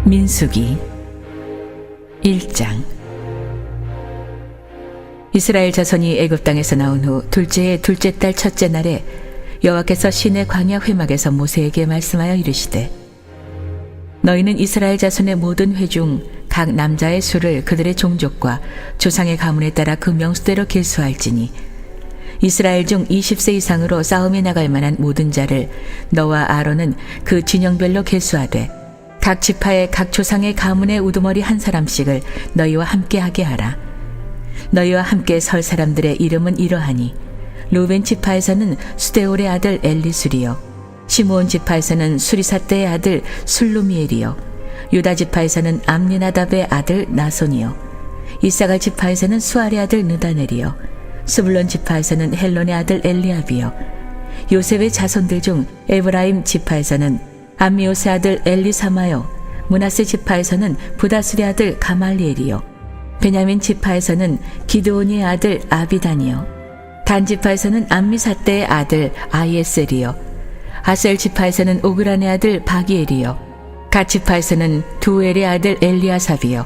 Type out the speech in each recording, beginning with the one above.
민수기 1장. 이스라엘 자손이 애굽 땅에서 나온 후 둘째의 둘째 달 첫째 날에 여호와께서 시내 광야 회막에서 모세에게 말씀하여 이르시되, 너희는 이스라엘 자손의 모든 회 중 각 남자의 수를 그들의 종족과 조상의 가문에 따라 그 명수대로 계수할지니, 이스라엘 중 20세 이상으로 싸움에 나갈 만한 모든 자를 너와 아론은 그 진영별로 계수하되, 각 지파의 각 조상의 가문의 우두머리 한 사람씩을 너희와 함께 하게 하라. 너희와 함께 설 사람들의 이름은 이러하니, 루벤 지파에서는 수데올의 아들 엘리술이요, 시므온 지파에서는 수리사떼의 아들 술루미엘이요, 유다 지파에서는 암미나답의 아들 나손이요, 이사갈 지파에서는 수알의 아들 느다넬이요, 스불론 지파에서는 헬론의 아들 엘리압이요, 요셉의 자손들 중 에브라임 지파에서는 암미오스의 아들 엘리사마요, 므낫세 지파에서는 부다술의 아들 가말리엘이요, 베냐민 지파에서는 기드온의 아들 아비단이요, 단 지파에서는 암미사떼의 아들 아이에셀이요, 아셀 지파에서는 오그란의 아들 바기엘이요, 갓 지파에서는 두엘의 아들 엘리아삽이요,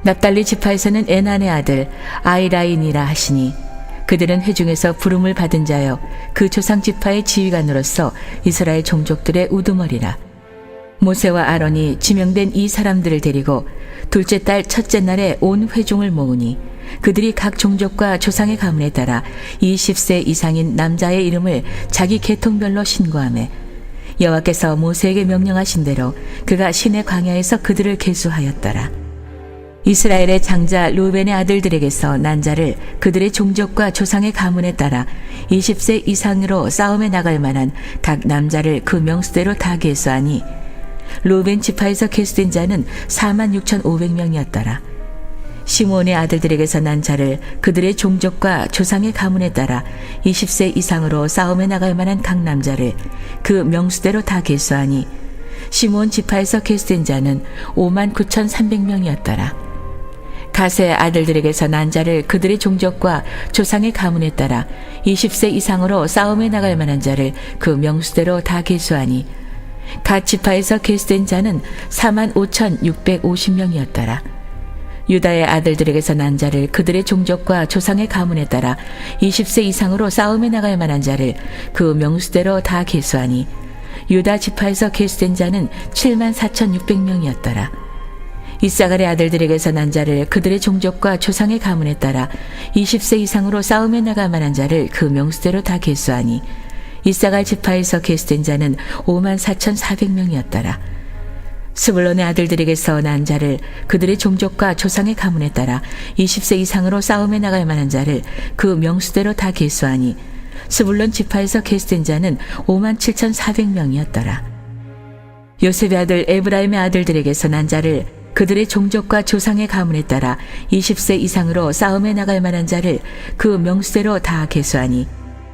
납달리 지파에서는 에난의 아들 아이라인이라 하시니, 그들은 회중에서 부름을 받은 자여 그 조상 지파의 지휘관으로서 이스라엘 종족들의 우두머리라. 모세와 아론이 지명된 이 사람들을 데리고 둘째 달 첫째 날에 온 회중을 모으니, 그들이 각 종족과 조상의 가문에 따라 20세 이상인 남자의 이름을 자기 계통별로 신고하매, 여호와께서 모세에게 명령하신 대로 그가 시내 광야에서 그들을 계수하였더라. 이스라엘의 장자 루벤의 아들들에게서 난 자를 그들의 종족과 조상의 가문에 따라 20세 이상으로 싸움에 나갈 만한 각 남자를 그 명수대로 다 계수하니, 루벤 지파에서 계수된 자는 46,500명이었더라. 시므온의 아들들에게서 난 자를 그들의 종족과 조상의 가문에 따라 20세 이상으로 싸움에 나갈 만한 각 남자를 그 명수대로 다 계수하니, 시므온 지파에서 계수된 자는 59,300명이었더라. 갓의 아들들에게서 난 자를 그들의 종족과 조상의 가문에 따라 20세 이상으로 싸움에 나갈 만한 자를 그 명수대로 다 계수하니, 갓 지파에서 계수된 자는 45,650명이었더라. 유다의 아들들에게서 난 자를 그들의 종족과 조상의 가문에 따라 20세 이상으로 싸움에 나갈 만한 자를 그 명수대로 다 계수하니, 유다 지파에서 계수된 자는 74,600명이었더라. 이사갈의 아들들에게서 난 자를 그들의 종족과 조상의 가문에 따라 20세 이상으로 싸움에 나갈 만한 자를 그 명수대로 다 계수하니, 이사갈 지파에서 계수된 자는 54,400명이었더라. 스불론의 아들들에게서 난 자를 그들의 종족과 조상의 가문에 따라 20세 이상으로 싸움에 나갈 만한 자를 그 명수대로 다 계수하니, 스불론 지파에서 계수된 자는 57,400명이었더라. 요셉의 아들 에브라임의 아들들에게서 난 자를 그들의 종족과 조상의 가문에 따라 20세 이상으로 싸움에 나갈 만한 자를 그 명수대로 다 계수하니,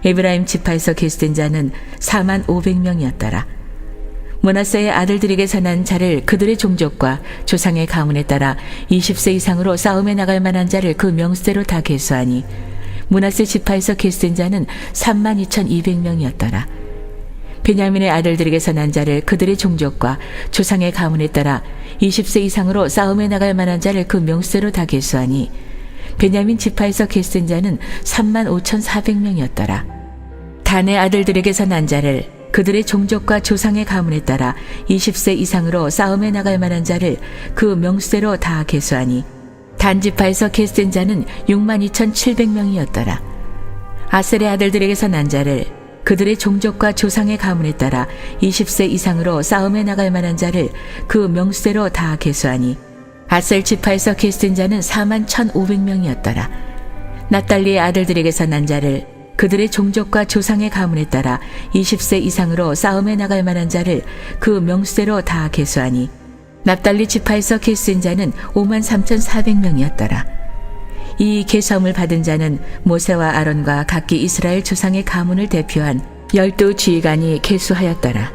에브라임 지파에서 계수된 자는 45,000명이었더라. 므낫세의 아들들에게서 난 자를 그들의 종족과 조상의 가문에 따라 20세 이상으로 싸움에 나갈 만한 자를 그 명수대로 다 계수하니, 므낫세 지파에서 계수된 자는 32,200명이었더라. 베냐민의 아들들에게서 난 자를 그들의 종족과 조상의 가문에 따라 20세 이상으로 싸움에 나갈 만한 자를 그 명수대로 다 계수하니, 베냐민 지파에서 계수된 자는 35,400명이었더라. 단의 아들들에게서 난 자를 그들의 종족과 조상의 가문에 따라 20세 이상으로 싸움에 나갈 만한 자를 그 명수대로 다 계수하니, 단 지파에서 계수된 자는 62,700명이었더라. 아셀의 아들들에게서 난 자를 그들의 종족과 조상의 가문에 따라 20세 이상으로 싸움에 나갈 만한 자를 그 명수대로 다 계수하니, 아셀 지파에서 계수된 자는 41,500명이었더라. 납달리의 아들들에게서 난 자를 그들의 종족과 조상의 가문에 따라 20세 이상으로 싸움에 나갈 만한 자를 그 명수대로 다 계수하니, 납달리 지파에서 계수된 자는 53,400명이었더라. 이 계수함을 받은 자는 모세와 아론과 각기 이스라엘 조상의 가문을 대표한 12 지휘관이 계수하였더라.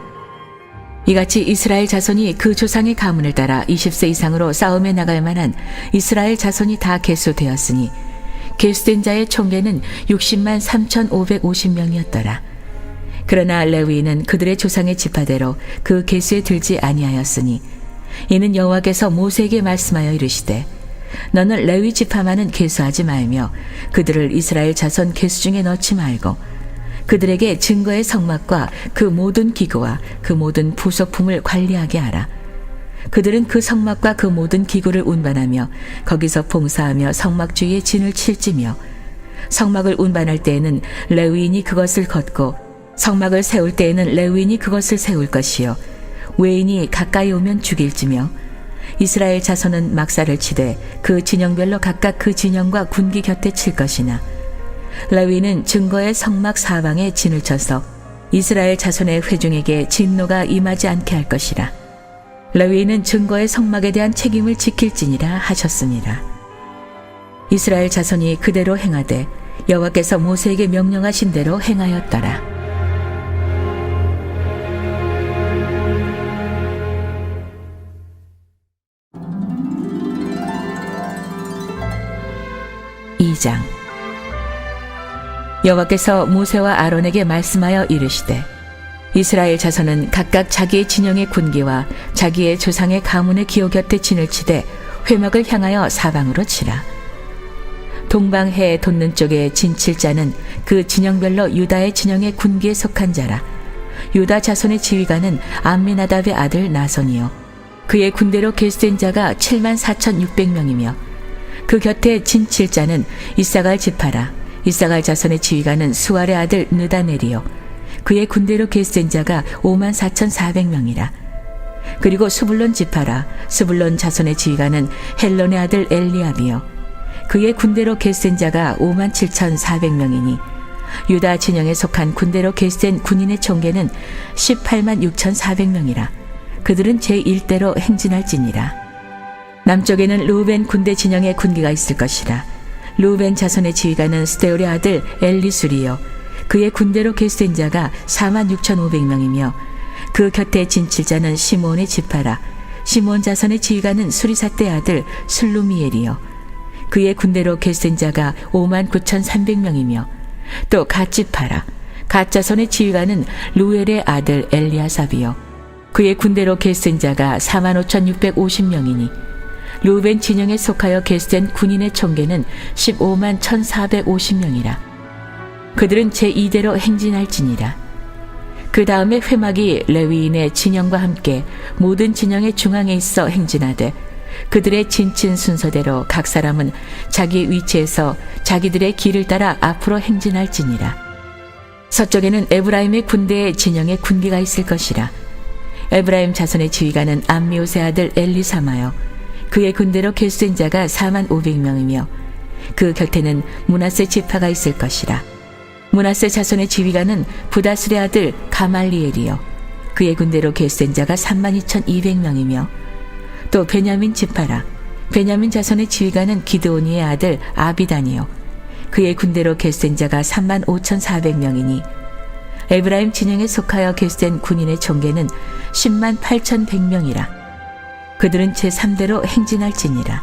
이같이 이스라엘 자손이 그 조상의 가문을 따라 20세 이상으로 싸움에 나갈 만한 이스라엘 자손이 다 계수되었으니, 계수된 자의 총계는 603,550명이었더라. 그러나 레위인은 그들의 조상의 지파대로 그 계수에 들지 아니하였으니, 이는 여호와께서 모세에게 말씀하여 이르시되 너는 레위 지파만은 계수하지 말며 그들을 이스라엘 자손 계수 중에 넣지 말고 그들에게 증거의 성막과 그 모든 기구와 그 모든 부속품을 관리하게 하라. 그들은 그 성막과 그 모든 기구를 운반하며 거기서 봉사하며 성막 주위에 진을 칠지며 성막을 운반할 때에는 레위인이 그것을 걷고 성막을 세울 때에는 레위인이 그것을 세울 것이요 외인이 가까이 오면 죽일지며 이스라엘 자손은 막사를 치되 그 진영별로 각각 그 진영과 군기 곁에 칠 것이나 레위는 증거의 성막 사방에 진을 쳐서 이스라엘 자손의 회중에게 진노가 임하지 않게 할 것이라. 레위는 증거의 성막에 대한 책임을 지킬지니라 하셨습니다. 이스라엘 자손이 그대로 행하되 여호와께서 모세에게 명령하신 대로 행하였더라. (2장) 여호와께서 모세와 아론에게 말씀하여 이르시되 이스라엘 자손은 각각 자기의 진영의 군기와 자기의 조상의 가문의 기호 곁에 진을 치되 회막을 향하여 사방으로 치라. 동방해 돋는 쪽에 진칠 자는 그 진영별로 유다의 진영의 군기에 속한 자라. 유다 자손의 지휘관은 암미나답의 아들 나손이요 그의 군대로 계수된 자가 74,600명이며 그 곁에 진칠 자는 이사갈 지파라. 이사갈 자손의 지휘관은 수알의 아들 느다넬이요 그의 군대로 계수된 자가 54,400명이라. 그리고 수불론 지파라. 수불론 자손의 지휘관은 헬론의 아들 엘리압이요 그의 군대로 계수된 자가 57,400명이니 유다 진영에 속한 군대로 계수된 군인의 총계는 186,400명이라. 그들은 제1대로 행진할지니라. 남쪽에는 르우벤 군대 진영의 군기가 있을 것이라. 르우벤 자손의 지휘관은 스데울의 아들 엘리술이요 그의 군대로 계수된 자가 46,500명이며 그 곁에 진칠 자는 시므온의 지파라. 시므온 자손의 지휘관은 수리삿대 아들 슬루미엘이요 그의 군대로 계수된 자가 59,300명이며 또 갓 지파라. 갓 자손의 지휘관은 루엘의 아들 엘리아삽이요 그의 군대로 계수된 자가 45,650명이니 르우벤 진영에 속하여 계수된 군인의 총계는 151,450명이라. 그들은 제2대로 행진할지니라. 그 다음에 회막이 레위인의 진영과 함께 모든 진영의 중앙에 있어 행진하되 그들의 진친 순서대로 각 사람은 자기 위치에서 자기들의 길을 따라 앞으로 행진할지니라. 서쪽에는 에브라임의 군대의 진영에 군기가 있을 것이라. 에브라임 자손의 지휘관은 암미옷의 아들 엘리사마요 그의 군대로 계수된 자가 45,000명이며 그 곁에는 므낫세 지파가 있을 것이라. 므낫세 자손의 지휘관은 부다슬의 아들 가말리엘이요 그의 군대로 계수된 자가 32,200명이며 또 베냐민 지파라. 베냐민 자손의 지휘관은 기드오니의 아들 아비단이요 그의 군대로 계수된 자가 35,400명이니 에브라임 진영에 속하여 계수된 군인의 총계는 108,100명이라. 그들은 제3대로 행진할지니라.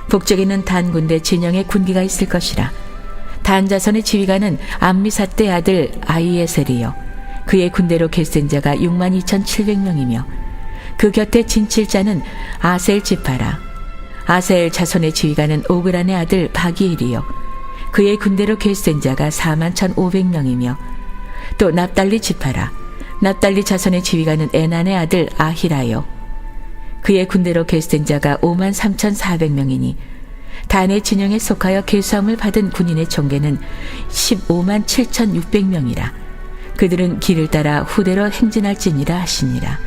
북쪽에는 단 군대 진영의 군기가 있을 것이라. 단 자손의 지휘관은 암미삿대 아들 아이에셀이요 그의 군대로 계수된 자가 62,700명이며 그 곁에 진칠 자는 아셀 지파라. 아셀 자손의 지휘관은 오그란의 아들 바기엘이요 그의 군대로 계수된 자가 41,500명이며 또 납달리 지파라. 납달리 자손의 지휘관은 에난의 아들 아히라요 그의 군대로 계수된 자가 53,400명이니 단의 진영에 속하여 계수함을 받은 군인의 총계는 157,600명이라. 그들은 길을 따라 후대로 행진할지니라 하시니라.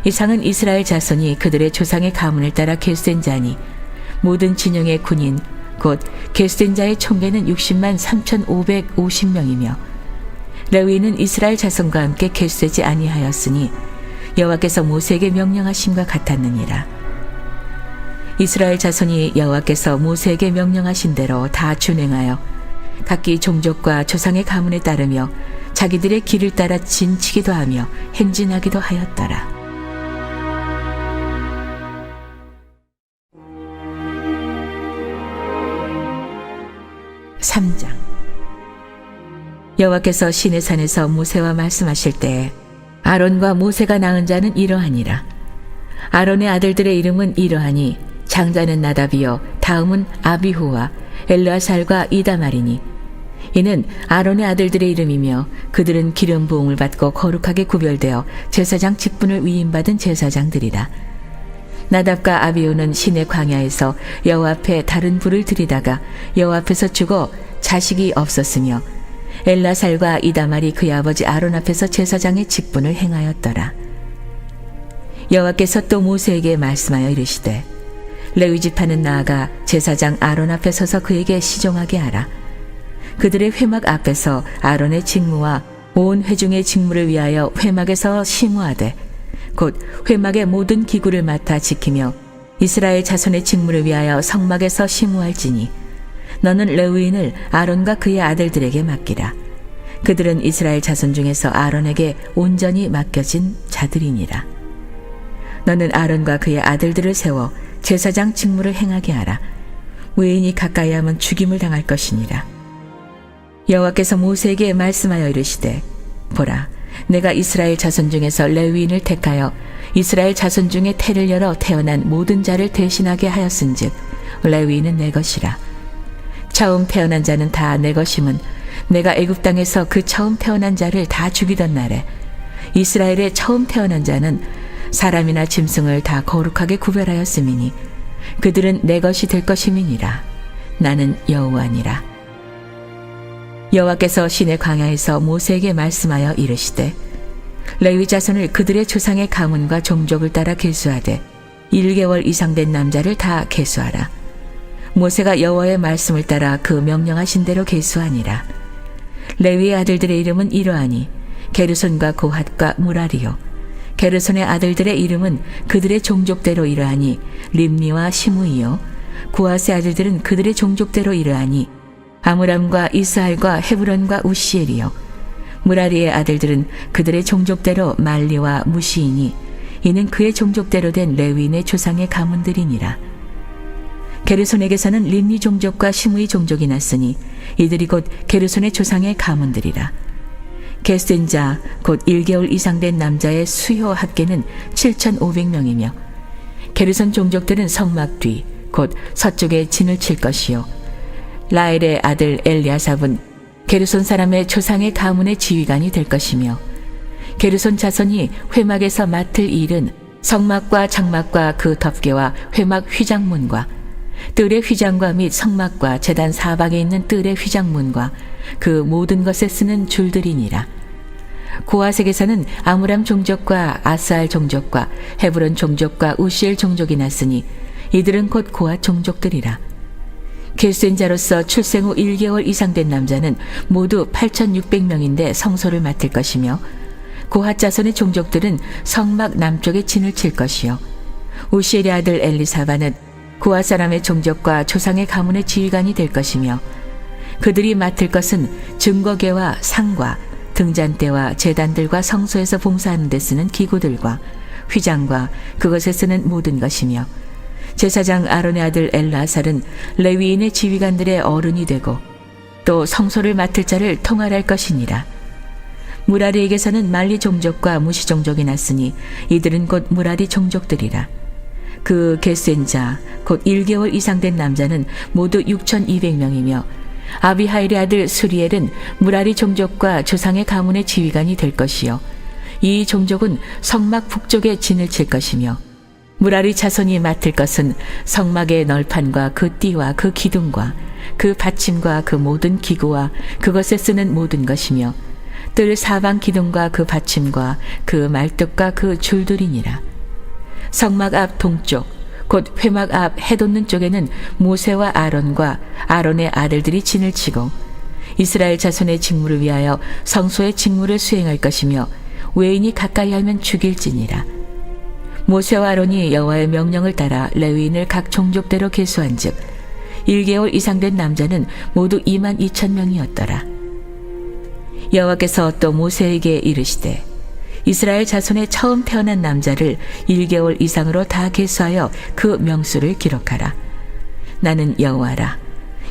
이상은 이스라엘 자손이 그들의 조상의 가문을 따라 계수된 자니 모든 진영의 군인 곧 계수된 자의 총계는 603,550명이며 레위는 이스라엘 자손과 함께 계수되지 아니하였으니 여호와께서 모세에게 명령하심과 같았느니라. 이스라엘 자손이 여호와께서 모세에게 명령하신 대로 다 준행하여 각기 종족과 조상의 가문에 따르며 자기들의 길을 따라 진치기도 하며 행진하기도 하였더라. 3장. 여호와께서 시내산에서 모세와 말씀하실 때에 아론과 모세가 낳은 자는 이러하니라. 아론의 아들들의 이름은 이러하니 장자는 나답이요 다음은 아비후와 엘르아살과 이다말이니 이는 아론의 아들들의 이름이며 그들은 기름 부음을 받고 거룩하게 구별되어 제사장 직분을 위임받은 제사장들이라. 나답과 아비후는 시내 광야에서 여호와 앞에 다른 불을 들이다가 여호와 앞에서 죽어 자식이 없었으며 엘르아살과 이다말이 그의 아버지 아론 앞에서 제사장의 직분을 행하였더라. 여호와께서 또 모세에게 말씀하여 이르시되 레위 지파는 나아가 제사장 아론 앞에 서서 그에게 시종하게 하라. 그들의 회막 앞에서 아론의 직무와 온 회중의 직무를 위하여 회막에서 심우하되 곧 회막의 모든 기구를 맡아 지키며 이스라엘 자손의 직무를 위하여 성막에서 심우할지니 너는 레위인을 아론과 그의 아들들에게 맡기라. 그들은 이스라엘 자손 중에서 아론에게 온전히 맡겨진 자들이니라. 너는 아론과 그의 아들들을 세워 제사장 직무를 행하게 하라. 외인이 가까이 하면 죽임을 당할 것이니라. 여호와께서 모세에게 말씀하여 이르시되 보라 내가 이스라엘 자손 중에서 레위인을 택하여 이스라엘 자손 중에 태를 열어 태어난 모든 자를 대신하게 하였은즉 레위인은 내 것이라. 처음 태어난 자는 다 내 것임은 내가 애굽 땅에서 그 처음 태어난 자를 다 죽이던 날에 이스라엘의 처음 태어난 자는 사람이나 짐승을 다 거룩하게 구별하였음이니 그들은 내 것이 될 것임이니라. 나는 여호와니라. 여호와께서 시내 광야에서 모세에게 말씀하여 이르시되 레위 자손을 그들의 조상의 가문과 종족을 따라 계수하되 1개월 이상 된 남자를 다 계수하라. 모세가 여호와의 말씀을 따라 그 명령하신 대로 계수하니라. 레위의 아들들의 이름은 이러하니 게르손과 고핫과 무라리요. 게르손의 아들들의 이름은 그들의 종족대로 이러하니 림니와 시므이요. 고핫의 아들들은 그들의 종족대로 이러하니 아므람과 이스할과 헤브론과 우시엘이요. 무라리의 아들들은 그들의 종족대로 말리와 무시이니 이는 그의 종족대로 된 레위인의 조상의 가문들이니라. 게르손에게서는 림니 종족과 시므이 종족이 났으니 이들이 곧 게르손의 조상의 가문들이라. 계수된 자 곧 1개월 이상 된 남자의 수요 합계는 7,500명이며 게르손 종족들은 성막 뒤 곧 서쪽에 진을 칠 것이요. 라엘의 아들 엘리아삽은 게르손 사람의 조상의 가문의 지휘관이 될 것이며 게르손 자손이 회막에서 맡을 일은 성막과 장막과 그 덮개와 회막 휘장문과 뜰의 휘장과 및 성막과 제단 사방에 있는 뜰의 휘장문과 그 모든 것에 쓰는 줄들이니라. 고핫에게서는 아므람 종족과 아스알 종족과 헤브론 종족과 우시엘 종족이 났으니 이들은 곧 고핫 종족들이라. 계수된 자로서 출생 후 1개월 이상 된 남자는 모두 8,600명인데 성소를 맡을 것이며 고핫 자손의 종족들은 성막 남쪽에 진을 칠 것이요. 우시엘의 아들 엘리사바는 고핫 사람의 종족과 조상의 가문의 지휘관이 될 것이며 그들이 맡을 것은 증거계와 상과 등잔대와 제단들과 성소에서 봉사하는 데 쓰는 기구들과 휘장과 그것에 쓰는 모든 것이며 제사장 아론의 아들 엘르아살은 레위인의 지휘관들의 어른이 되고 또 성소를 맡을 자를 통할할 것이니라. 무라리에게서는 말리 종족과 무시 종족이 났으니 이들은 곧 무라리 종족들이라. 그 계수된 자 곧 1개월 이상 된 남자는 모두 6,200명이며 아비하일의 아들 수리엘은 무라리 종족과 조상의 가문의 지휘관이 될 것이요. 이 종족은 성막 북쪽에 진을 칠 것이며 무라리 자손이 맡을 것은 성막의 널판과 그 띠와 그 기둥과 그 받침과 그 모든 기구와 그것에 쓰는 모든 것이며 뜰 사방 기둥과 그 받침과 그 말뚝과 그 줄들이니라. 성막 앞 동쪽 곧 회막 앞 해돋는 쪽에는 모세와 아론과 아론의 아들들이 진을 치고 이스라엘 자손의 직무를 위하여 성소의 직무를 수행할 것이며 외인이 가까이 하면 죽일지니라. 모세와 아론이 여호와의 명령을 따라 레위인을 각 종족대로 계수한즉 1개월 이상 된 남자는 모두 22,000명이었더라. 여호와께서 또 모세에게 이르시되 이스라엘 자손의 처음 태어난 남자를 1개월 이상으로 다 계수하여 그 명수를 기록하라. 나는 여호와라.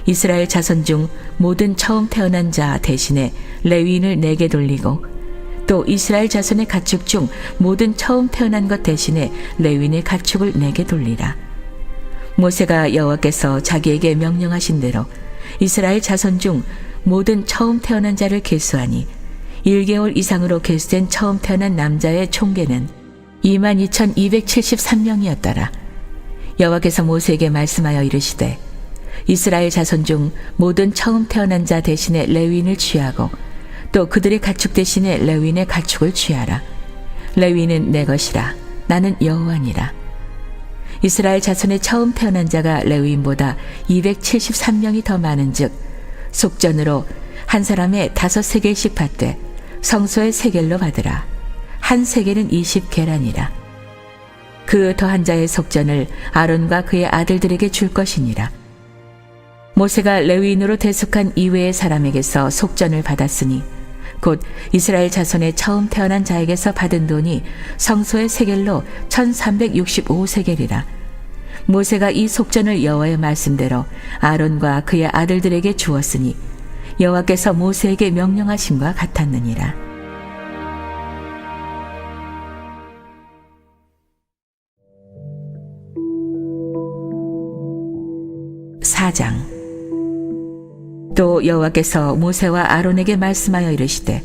이스라엘 자손 중 모든 처음 태어난 자 대신에 레위인을 내게 돌리고 또 이스라엘 자손의 가축 중 모든 처음 태어난 것 대신에 레위인의 가축을 내게 돌리라. 모세가 여호와께서 자기에게 명령하신 대로 이스라엘 자손 중 모든 처음 태어난 자를 계수하니 1개월 이상으로 계수된 처음 태어난 남자의 총계는 22,273명이었더라. 여호와께서 모세에게 말씀하여 이르시되 이스라엘 자손 중 모든 처음 태어난 자 대신에 레위인을 취하고 또 그들의 가축 대신에 레위인의 가축을 취하라. 레위인은 내 것이라. 나는 여호와니라. 이스라엘 자손의 처음 태어난 자가 레위인보다 273명이 더 많은즉 속전으로 한 사람의 5세겔씩 받되 성소의 세겔로 받으라. 한 세겔은 20계란이라. 그 더한 자의 속전을 아론과 그의 아들들에게 줄 것이니라. 모세가 레위인으로 대속한 이외의 사람에게서 속전을 받았으니 곧 이스라엘 자손의 처음 태어난 자에게서 받은 돈이 성소의 세겔로 1365세겔이라. 모세가 이 속전을 여호와의 말씀대로 아론과 그의 아들들에게 주었으니 여호와께서 모세에게 명령하심과 같았느니라. 4장. 또 여호와께서 모세와 아론에게 말씀하여 이르시되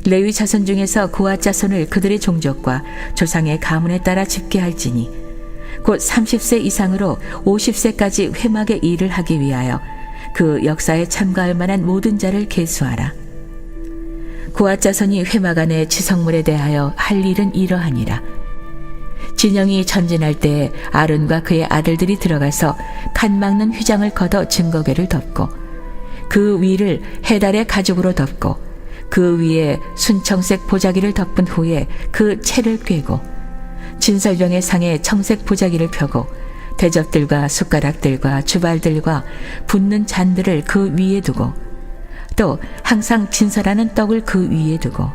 레위 자손 중에서 고앗 자손을 그들의 종족과 조상의 가문에 따라 집계할지니 곧 30세 이상으로 50세까지 회막의 일을 하기 위하여 그 역사에 참가할 만한 모든 자를 계수하라. 고앗 자손이 회막 안의 지성물에 대하여 할 일은 이러하니라. 진영이 전진할 때에 아론과 그의 아들들이 들어가서 칸 막는 휘장을 걷어 증거궤를 덮고 그 위를 해달의 가죽으로 덮고 그 위에 순청색 보자기를 덮은 후에 그 채를 꿰고 진설병의 상에 청색 보자기를 펴고 대접들과 숟가락들과 주발들과 붓는 잔들을 그 위에 두고 또 항상 진설하는 떡을 그 위에 두고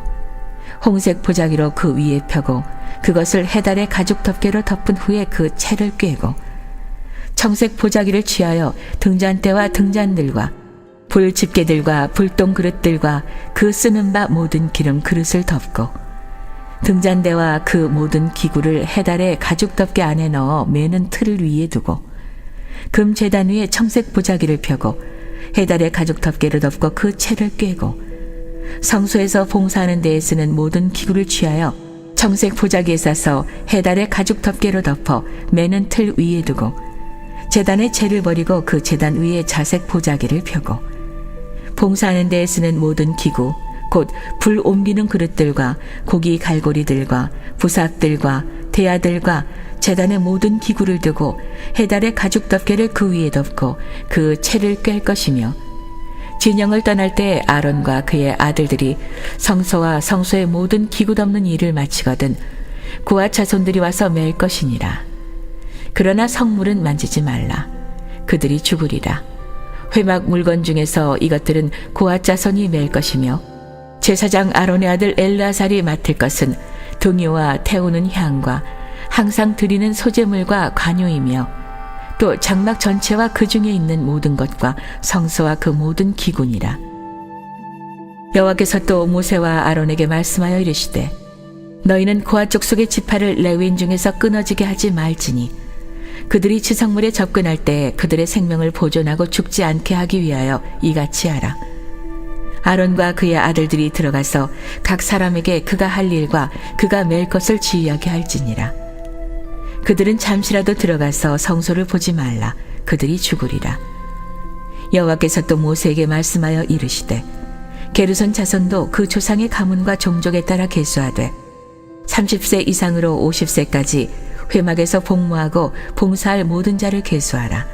홍색 보자기로 그 위에 펴고 그것을 해달의 가죽 덮개로 덮은 후에 그 채를 꿰고 청색 보자기를 취하여 등잔대와 등잔들과 불 집게들과 불똥 그릇들과 그 쓰는 바 모든 기름 그릇을 덮고 등잔대와 그 모든 기구를 해달의 가죽 덮개 안에 넣어 매는 틀을 위에 두고 금 제단 위에 청색 보자기를 펴고 해달의 가죽 덮개를 덮고 그 채를 꿰고 성소에서 봉사하는 데에 쓰는 모든 기구를 취하여 청색 보자기에 싸서 해달의 가죽 덮개로 덮어 매는 틀 위에 두고 제단의 채를 버리고 그 제단 위에 자색 보자기를 펴고 봉사하는 데에 쓰는 모든 기구 곧 불 옮기는 그릇들과 고기 갈고리들과 부삽들과 대야들과 제단의 모든 기구를 두고 해달의 가죽 덮개를 그 위에 덮고 그 채를 꿰 것이며 진영을 떠날 때 아론과 그의 아들들이 성소와 성소의 모든 기구 덮는 일을 마치거든 고앗 자손들이 와서 맬 것이니라. 그러나 성물은 만지지 말라. 그들이 죽으리라. 회막 물건 중에서 이것들은 고앗 자손이 맬 것이며 제사장 아론의 아들 엘르아살이 맡을 것은 등유와 태우는 향과 항상 드리는 소제물과 관유이며 또 장막 전체와 그 중에 있는 모든 것과 성소와 그 모든 기구니라. 여호와께서 또 모세와 아론에게 말씀하여 이르시되 너희는 고앗 족속의 지파를 레위인 중에서 끊어지게 하지 말지니 그들이 지성물에 접근할 때 그들의 생명을 보존하고 죽지 않게 하기 위하여 이같이 하라. 아론과 그의 아들들이 들어가서 각 사람에게 그가 할 일과 그가 맬 것을 지휘하게 할지니라. 그들은 잠시라도 들어가서 성소를 보지 말라. 그들이 죽으리라. 여호와께서 또 모세에게 말씀하여 이르시되 게르손 자손도 그 조상의 가문과 종족에 따라 계수하되 30세 이상으로 50세까지 회막에서 복무하고 봉사할 모든 자를 계수하라.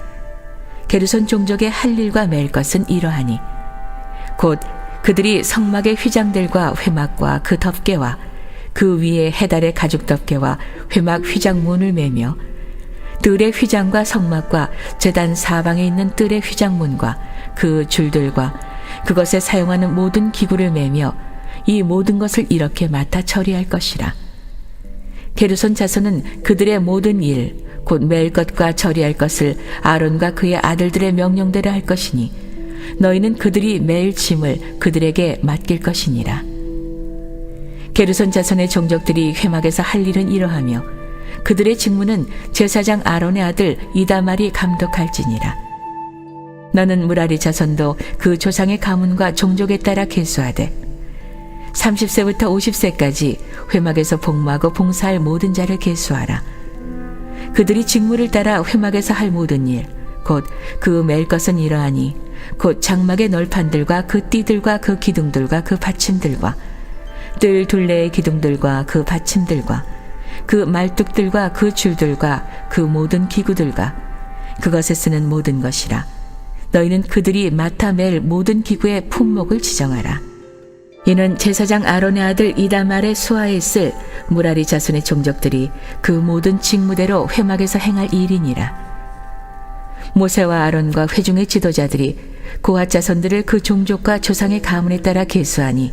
게르손 종족의 할 일과 맬 것은 이러하니 곧 그들이 성막의 휘장들과 회막과 그 덮개와 그 위에 해달의 가죽 덮개와 회막 휘장 문을 매며 뜰의 휘장과 성막과 제단 사방에 있는 뜰의 휘장문과 그 줄들과 그것에 사용하는 모든 기구를 매며 이 모든 것을 이렇게 맡아 처리할 것이라. 게르손 자손은 그들의 모든 일, 곧 맬 것과 처리할 것을 아론과 그의 아들들의 명령대로 할 것이니 너희는 그들이 매일 짐을 그들에게 맡길 것이니라. 게르손 자손의 종족들이 회막에서 할 일은 이러하며 그들의 직무는 제사장 아론의 아들 이다말이 감독할지니라. 너는 무라리 자손도 그 조상의 가문과 종족에 따라 계수하되 30세부터 50세까지 회막에서 복무하고 봉사할 모든 자를 계수하라. 그들이 직무를 따라 회막에서 할 모든 일, 곧 그 맬 것은 이러하니 곧 장막의 널판들과 그 띠들과 그 기둥들과 그 받침들과 뜰 둘레의 기둥들과 그 받침들과 그 말뚝들과 그 줄들과 그 모든 기구들과 그것에 쓰는 모든 것이라. 너희는 그들이 맡아 맬 모든 기구의 품목을 지정하라. 이는 제사장 아론의 아들 이다말의 수하에 있을 무라리 자손의 종족들이 그 모든 직무대로 회막에서 행할 일이니라. 모세와 아론과 회중의 지도자들이 고핫 자손들을 그 종족과 조상의 가문에 따라 계수하니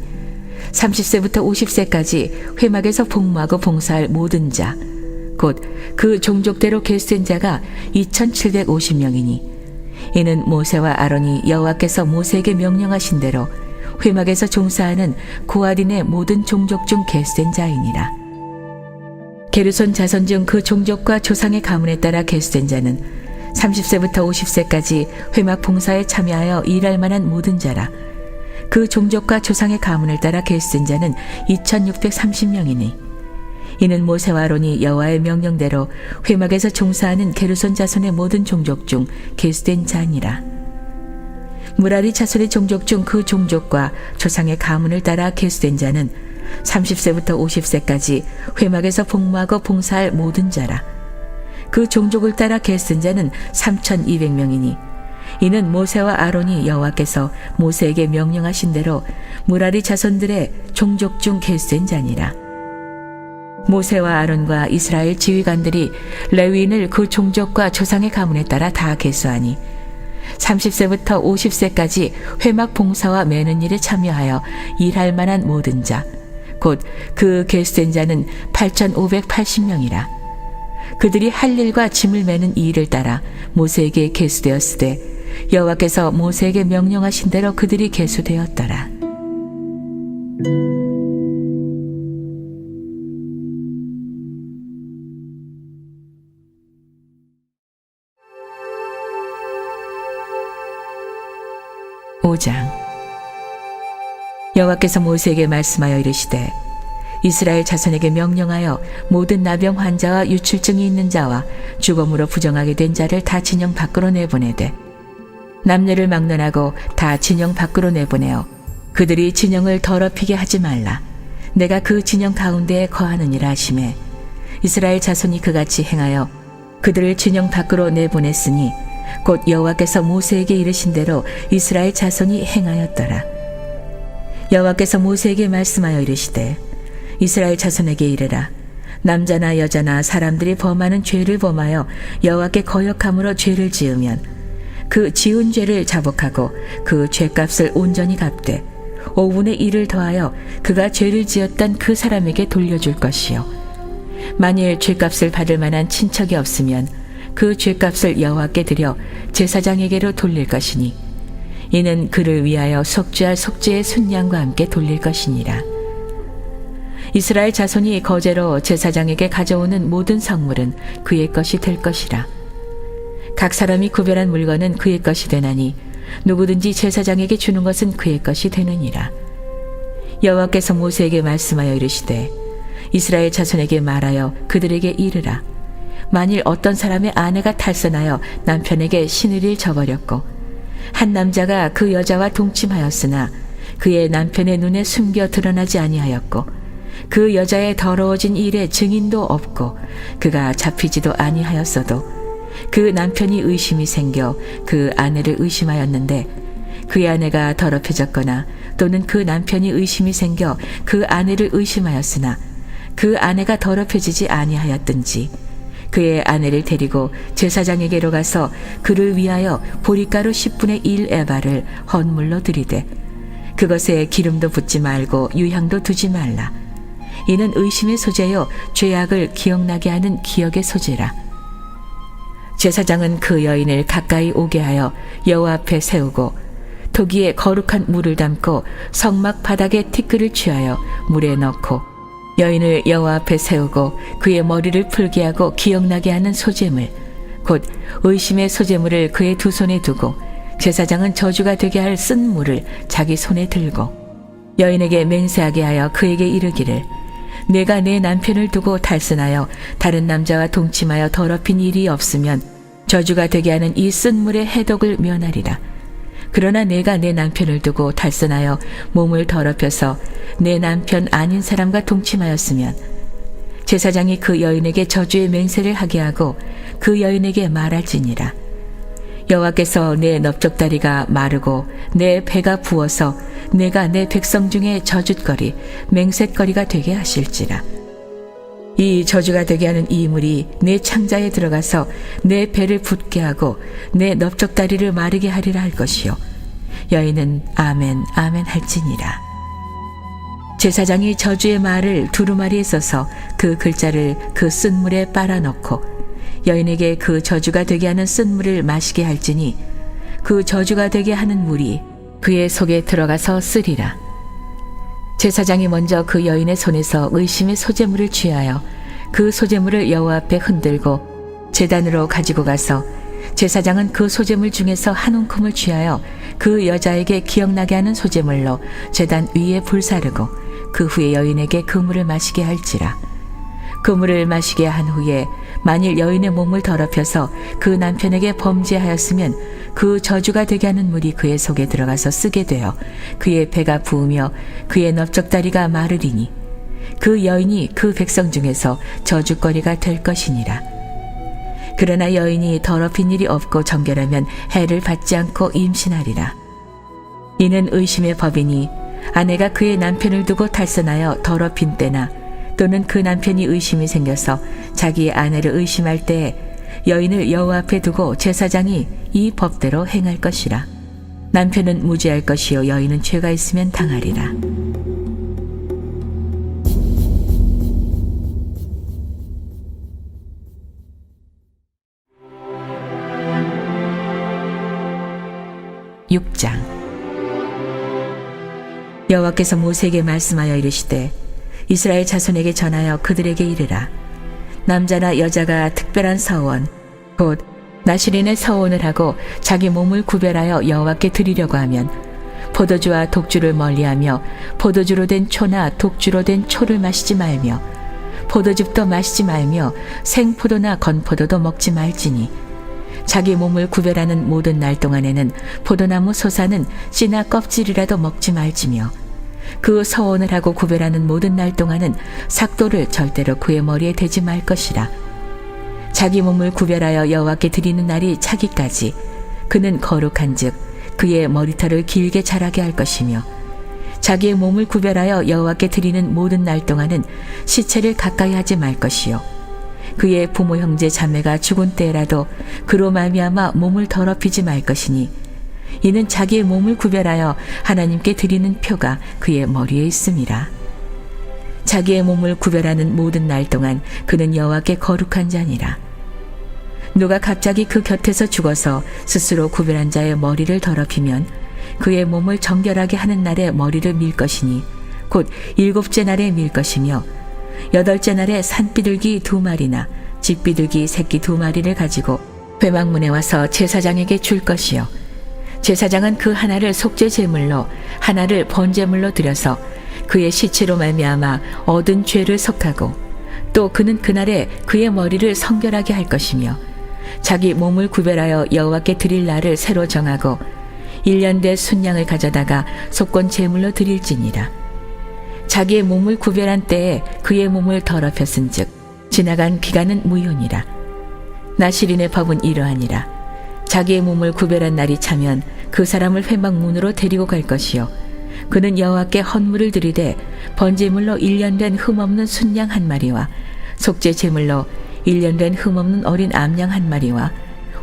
30세부터 50세까지 회막에서 복무하고 봉사할 모든 자, 곧 그 종족대로 계수된 자가 2750명이니 이는 모세와 아론이 여호와께서 모세에게 명령하신 대로 회막에서 종사하는 고핫인의 모든 종족 중 계수된 자이니라. 게르손 자손 중 그 종족과 조상의 가문에 따라 계수된 자는 30세부터 50세까지 회막 봉사에 참여하여 일할 만한 모든 자라. 그 종족과 조상의 가문을 따라 계수된 자는 2630명이니 이는 모세와 아론이 여호와의 명령대로 회막에서 종사하는 게르손 자손의 모든 종족 중 계수된 자니라. 무라리 자손의 종족 중 그 종족과 조상의 가문을 따라 계수된 자는 30세부터 50세까지 회막에서 복무하고 봉사할 모든 자라. 그 종족을 따라 계수된 자는 3200명이니 이는 모세와 아론이 여호와께서 모세에게 명령하신 대로 무라리 자손들의 종족 중 계수된 자니라. 모세와 아론과 이스라엘 지휘관들이 레위인을 그 종족과 조상의 가문에 따라 다 계수하니 30세부터 50세까지 회막 봉사와 매는 일에 참여하여 일할 만한 모든 자, 곧 그 계수된 자는 8580명이라. 그들이 할 일과 짐을 매는 이 일을 따라 모세에게 계수되었으되 여호와께서 모세에게 명령하신 대로 그들이 계수되었더라. 여호와께서 모세에게 말씀하여 이르시되 이스라엘 자손에게 명령하여 모든 나병 환자와 유출증이 있는 자와 주검으로 부정하게 된 자를 다 진영 밖으로 내보내되 남녀를 막론하고 다 진영 밖으로 내보내어 그들이 진영을 더럽히게 하지 말라. 내가 그 진영 가운데에 거하느니라 하시매 이스라엘 자손이 그같이 행하여 그들을 진영 밖으로 내보냈으니 곧 여호와께서 모세에게 이르신 대로 이스라엘 자손이 행하였더라. 여호와께서 모세에게 말씀하여 이르시되 이스라엘 자손에게 이르라. 남자나 여자나 사람들이 범하는 죄를 범하여 여호와께 거역함으로 죄를 지으면 그 지은 죄를 자복하고 그 죄값을 온전히 갚되 5분의 1을 더하여 그가 죄를 지었던 그 사람에게 돌려줄 것이요 만일 죄값을 받을 만한 친척이 없으면 그 죄값을 여호와께 드려 제사장에게로 돌릴 것이니 이는 그를 위하여 속죄할 속죄의 순양과 함께 돌릴 것이니라. 이스라엘 자손이 거제로 제사장에게 가져오는 모든 성물은 그의 것이 될 것이라. 각 사람이 구별한 물건은 그의 것이 되나니 누구든지 제사장에게 주는 것은 그의 것이 되느니라. 여호와께서 모세에게 말씀하여 이르시되 이스라엘 자손에게 말하여 그들에게 이르라. 만일 어떤 사람의 아내가 탈선하여 남편에게 시누이를 저버렸고 한 남자가 그 여자와 동침하였으나 그의 남편의 눈에 숨겨 드러나지 아니하였고 그 여자의 더러워진 일에 증인도 없고 그가 잡히지도 아니하였어도 그 남편이 의심이 생겨 그 아내를 의심하였는데 그의 아내가 더럽혀졌거나 또는 그 남편이 의심이 생겨 그 아내를 의심하였으나 그 아내가 더럽혀지지 아니하였든지 그의 아내를 데리고 제사장에게로 가서 그를 위하여 보리가루 10분의 1 에바를 헌물로 드리되 그것에 기름도 붓지 말고 유향도 두지 말라. 이는 의심의 소재요 죄악을 기억나게 하는 기억의 소재라. 제사장은 그 여인을 가까이 오게 하여 여호와 앞에 세우고 토기에 거룩한 물을 담고 성막 바닥에 티끌을 취하여 물에 넣고 여인을 여호와 앞에 세우고 그의 머리를 풀게 하고 기억나게 하는 소제물 곧 의심의 소제물을 그의 두 손에 두고 제사장은 저주가 되게 할 쓴 물을 자기 손에 들고 여인에게 맹세하게 하여 그에게 이르기를 내가 내 남편을 두고 탈선하여 다른 남자와 동침하여 더럽힌 일이 없으면 저주가 되게 하는 이 쓴 물의 해독을 면하리라. 그러나 내가 내 남편을 두고 탈선하여 몸을 더럽혀서 내 남편 아닌 사람과 동침하였으면 제사장이 그 여인에게 저주의 맹세를 하게 하고 그 여인에게 말할지니라. 여호와께서 내 넓적다리가 마르고 내 배가 부어서 내가 내 백성 중에 저주거리 맹세거리가 되게 하실지라. 이 저주가 되게 하는 이 물이 내 창자에 들어가서 내 배를 붓게 하고 내 넓적다리를 마르게 하리라 할 것이요 여인은 아멘 아멘 할지니라. 제사장이 저주의 말을 두루마리에 써서 그 글자를 그 쓴 물에 빨아넣고 여인에게 그 저주가 되게 하는 쓴 물을 마시게 할지니 그 저주가 되게 하는 물이 그의 속에 들어가서 쓰리라. 제사장이 먼저 그 여인의 손에서 의심의 소제물을 취하여 그 소제물을 여호와 앞에 흔들고 제단으로 가지고 가서 제사장은 그 소제물 중에서 한 움큼을 취하여 그 여자에게 기억나게 하는 소제물로 제단 위에 불사르고 그 후에 여인에게 그 물을 마시게 할지라. 그 물을 마시게 한 후에 만일 여인의 몸을 더럽혀서 그 남편에게 범죄하였으면 그 저주가 되게 하는 물이 그의 속에 들어가서 쓰게 되어 그의 배가 부으며 그의 넓적다리가 마르리니 그 여인이 그 백성 중에서 저주거리가 될 것이니라. 그러나 여인이 더럽힌 일이 없고 정결하면 해를 받지 않고 임신하리라. 이는 의심의 법이니 아내가 그의 남편을 두고 탈선하여 더럽힌 때나 또는 그 남편이 의심이 생겨서 자기의 아내를 의심할 때에 여인을 여호와 앞에 두고 제사장이 이 법대로 행할 것이라. 남편은 무죄할 것이요 여인은 죄가 있으면 당하리라. (6장) 여호와께서 모세에게 말씀하여 이르시되 이스라엘 자손에게 전하여 그들에게 이르라. 남자나 여자가 특별한 서원 곧 나실인의 서원을 하고 자기 몸을 구별하여 여호와께 드리려고 하면 포도주와 독주를 멀리하며 포도주로 된 초나 독주로 된 초를 마시지 말며 포도즙도 마시지 말며 생포도나 건포도도 먹지 말지니 자기 몸을 구별하는 모든 날 동안에는 포도나무 솟아는 씨나 껍질이라도 먹지 말지며 그 서원을 하고 구별하는 모든 날 동안은 삭도를 절대로 그의 머리에 대지 말 것이라. 자기 몸을 구별하여 여호와께 드리는 날이 차기까지 그는 거룩한즉 그의 머리털을 길게 자라게 할 것이며 자기의 몸을 구별하여 여호와께 드리는 모든 날 동안은 시체를 가까이 하지 말 것이요 그의 부모 형제 자매가 죽은 때라도 그로 말미암아 몸을 더럽히지 말 것이니 이는 자기의 몸을 구별하여 하나님께 드리는 표가 그의 머리에 있음이라. 자기의 몸을 구별하는 모든 날 동안 그는 여호와께 거룩한 자니라. 누가 갑자기 그 곁에서 죽어서 스스로 구별한 자의 머리를 더럽히면 그의 몸을 정결하게 하는 날에 머리를 밀 것이니 곧 7째 날에 밀 것이며 8째 날에 산비둘기 2마리나 집비둘기 새끼 2마리를 가지고 회막문에 와서 제사장에게 줄 것이요 제사장은 그 하나를 속죄 제물로 하나를 번제물로 드려서 그의 시체로 말미암아 얻은 죄를 속하고 또 그는 그날에 그의 머리를 성결하게 할 것이며 자기 몸을 구별하여 여호와께 드릴 날을 새로 정하고 1년 된 순양을 가져다가 속건 제물로 드릴지니라. 자기의 몸을 구별한 때에 그의 몸을 더럽혔은즉 지나간 기간은 무효니라. 나실인의 법은 이러하니라. 자기의 몸을 구별한 날이 차면 그 사람을 회막문으로 데리고 갈 것이요 그는 여호와께 헌물을 드리되 번제물로 1년 된 흠없는 순양 1마리와 속죄 제물로 1년 된 흠없는 어린 암양 1마리와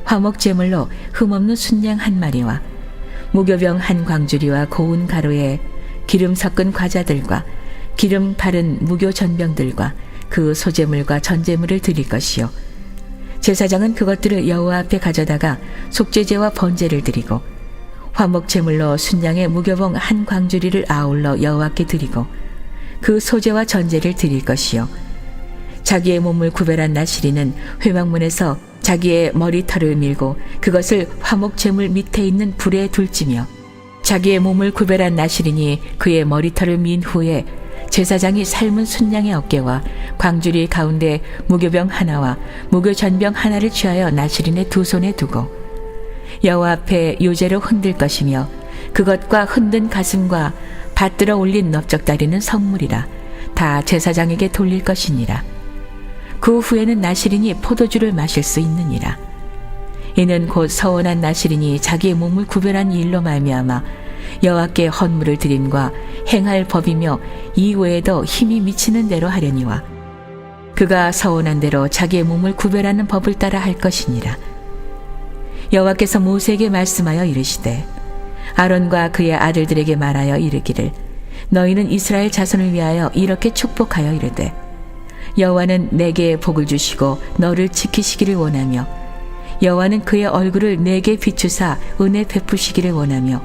화목 제물로 흠없는 순양 1마리와 무교병 1광주리와 고운 가루에 기름 섞은 과자들과 기름 바른 무교 전병들과 그 소제물과 전제물을 드릴 것이요 제사장은 그것들을 여호와 앞에 가져다가 속죄제와 번제를 드리고 화목 제물로 순양의 무교봉 한 광주리를 아울러 여호와께 드리고 그 소제와 전제를 드릴 것이요 자기의 몸을 구별한 나시리는 회막문에서 자기의 머리털을 밀고 그것을 화목 제물 밑에 있는 불에 둘지며 자기의 몸을 구별한 나시린이 그의 머리털을 민 후에 제사장이 삶은 순양의 어깨와 광주리 가운데 무교병 하나와 무교전병 하나를 취하여 나시린의 두 손에 두고 여호와 앞에 요제로 흔들 것이며 그것과 흔든 가슴과 받들어 올린 넓적다리는 성물이라 다 제사장에게 돌릴 것이니라. 그 후에는 나시린이 포도주를 마실 수 있느니라. 이는 곧 서원한 나시린이 자기의 몸을 구별한 일로 말미암아 여호와께 헌물을 드림과 행할 법이며 이외에도 힘이 미치는 대로 하려니와 그가 서원한 대로 자기의 몸을 구별하는 법을 따라 할 것이니라. 여호와께서 모세에게 말씀하여 이르시되 아론과 그의 아들들에게 말하여 이르기를 너희는 이스라엘 자손을 위하여 이렇게 축복하여 이르되 여호와는 내게 복을 주시고 너를 지키시기를 원하며 여호와는 그의 얼굴을 내게 비추사 은혜 베푸시기를 원하며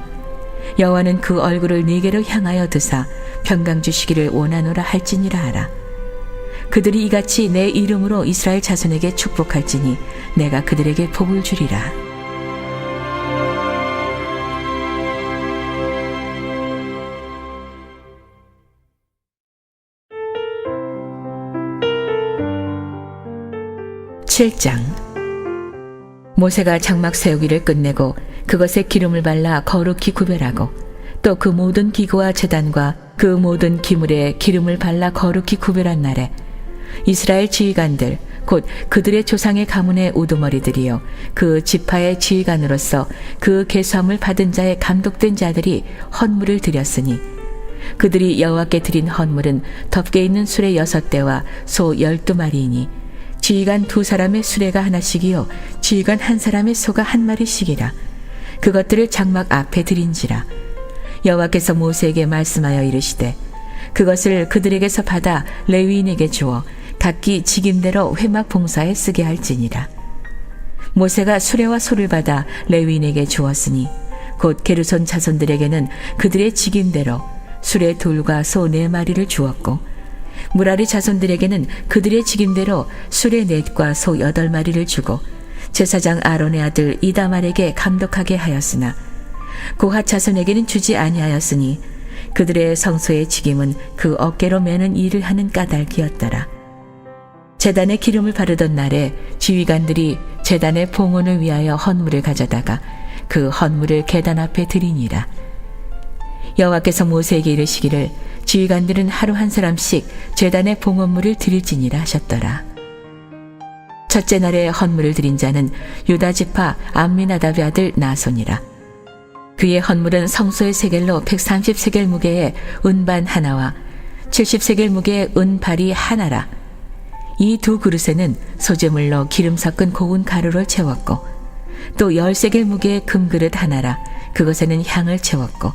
여호와는 그 얼굴을 네게로 향하여 드사 평강 주시기를 원하노라 할지니라 하라. 그들이 이같이 내 이름으로 이스라엘 자손에게 축복할지니 내가 그들에게 복을 주리라. (7장) 모세가 장막 세우기를 끝내고 그것에 기름을 발라 거룩히 구별하고 또 그 모든 기구와 제단과 그 모든 기물에 기름을 발라 거룩히 구별한 날에 이스라엘 지휘관들 곧 그들의 조상의 가문의 우두머리들이요 그 지파의 지휘관으로서 그 계수함을 받은 자의 감독된 자들이 헌물을 드렸으니 그들이 여호와께 드린 헌물은 덮개 있는 수레 6대와 소 12마리이니 지휘관 2사람의 수레가 하나씩이요 지휘관 1사람의 소가 1마리씩이라. 그것들을 장막 앞에 드린지라. 여호와께서 모세에게 말씀하여 이르시되 그것을 그들에게서 받아 레위인에게 주어 각기 직임대로 회막 봉사에 쓰게 할지니라. 모세가 수레와 소를 받아 레위인에게 주었으니 곧 게르손 자손들에게는 그들의 직임대로 수레 둘과 소 4마리를 주었고 무라리 자손들에게는 그들의 직임대로 수레 4과 소 8마리를 주고 제사장 아론의 아들 이다말에게 감독하게 하였으나 고핫 자손에게는 주지 아니하였으니 그들의 성소의 직임은 그 어깨로 매는 일을 하는 까닭이었더라. 제단에 기름을 바르던 날에 지휘관들이 제단의 봉헌을 위하여 헌물을 가져다가 그 헌물을 계단 앞에 드리니라. 여호와께서 모세에게 이르시기를 지휘관들은 하루 한 사람씩 제단의 봉헌물을 드릴지니라 하셨더라. 첫째 날에 헌물을 드린 자는 유다 지파 암미나답의 아들 나손이라. 그의 헌물은 성소의 세겔로 130세겔 무게의 은반 하나와 70세겔 무게의 은발이 하나라. 이 두 그릇에는 소재물로 기름 섞은 고운 가루를 채웠고 또 10세겔 무게의 금그릇 하나라. 그것에는 향을 채웠고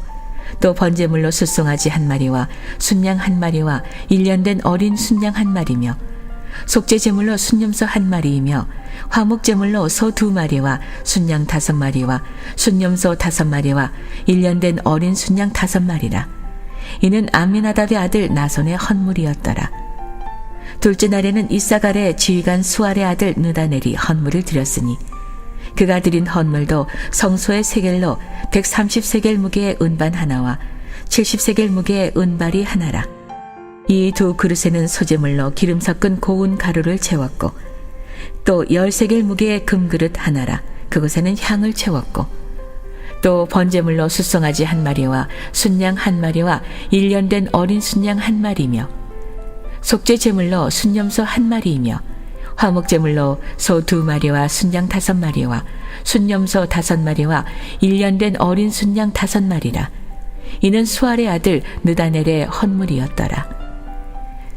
또 번제물로 숫송아지 1마리와 순양 1마리와 1년 된 어린 순양 1마리며 속죄제물로 순념소 1마리이며 화목제물로 소 2마리와 순양 5마리와 순념소 5마리와 1년 된 어린 순양 5마리라. 이는 암미나답의 아들 나손의 헌물이었더라. 둘째 날에는 이사갈의 지휘관 수알의 아들 느다넬이 헌물을 드렸으니 그가 드린 헌물도 성소의 세겔로 130세겔 무게의 은반 하나와 70세겔 무게의 은발이 하나라. 이 두 그릇에는 소재물로 기름 섞은 고운 가루를 채웠고 또 10세겔 무게의 금그릇 하나라. 그것에는 향을 채웠고 또 번제물로 숫송아지 1마리와 순양 1마리와 1년 된 어린 순양 1마리며 속죄제물로 순념소 1마리이며 화목제물로 소 2마리와 순양 5마리와 순념소 5마리와 1년 된 어린 순양 5마리라. 이는 수알의 아들 느다넬의 헌물이었더라.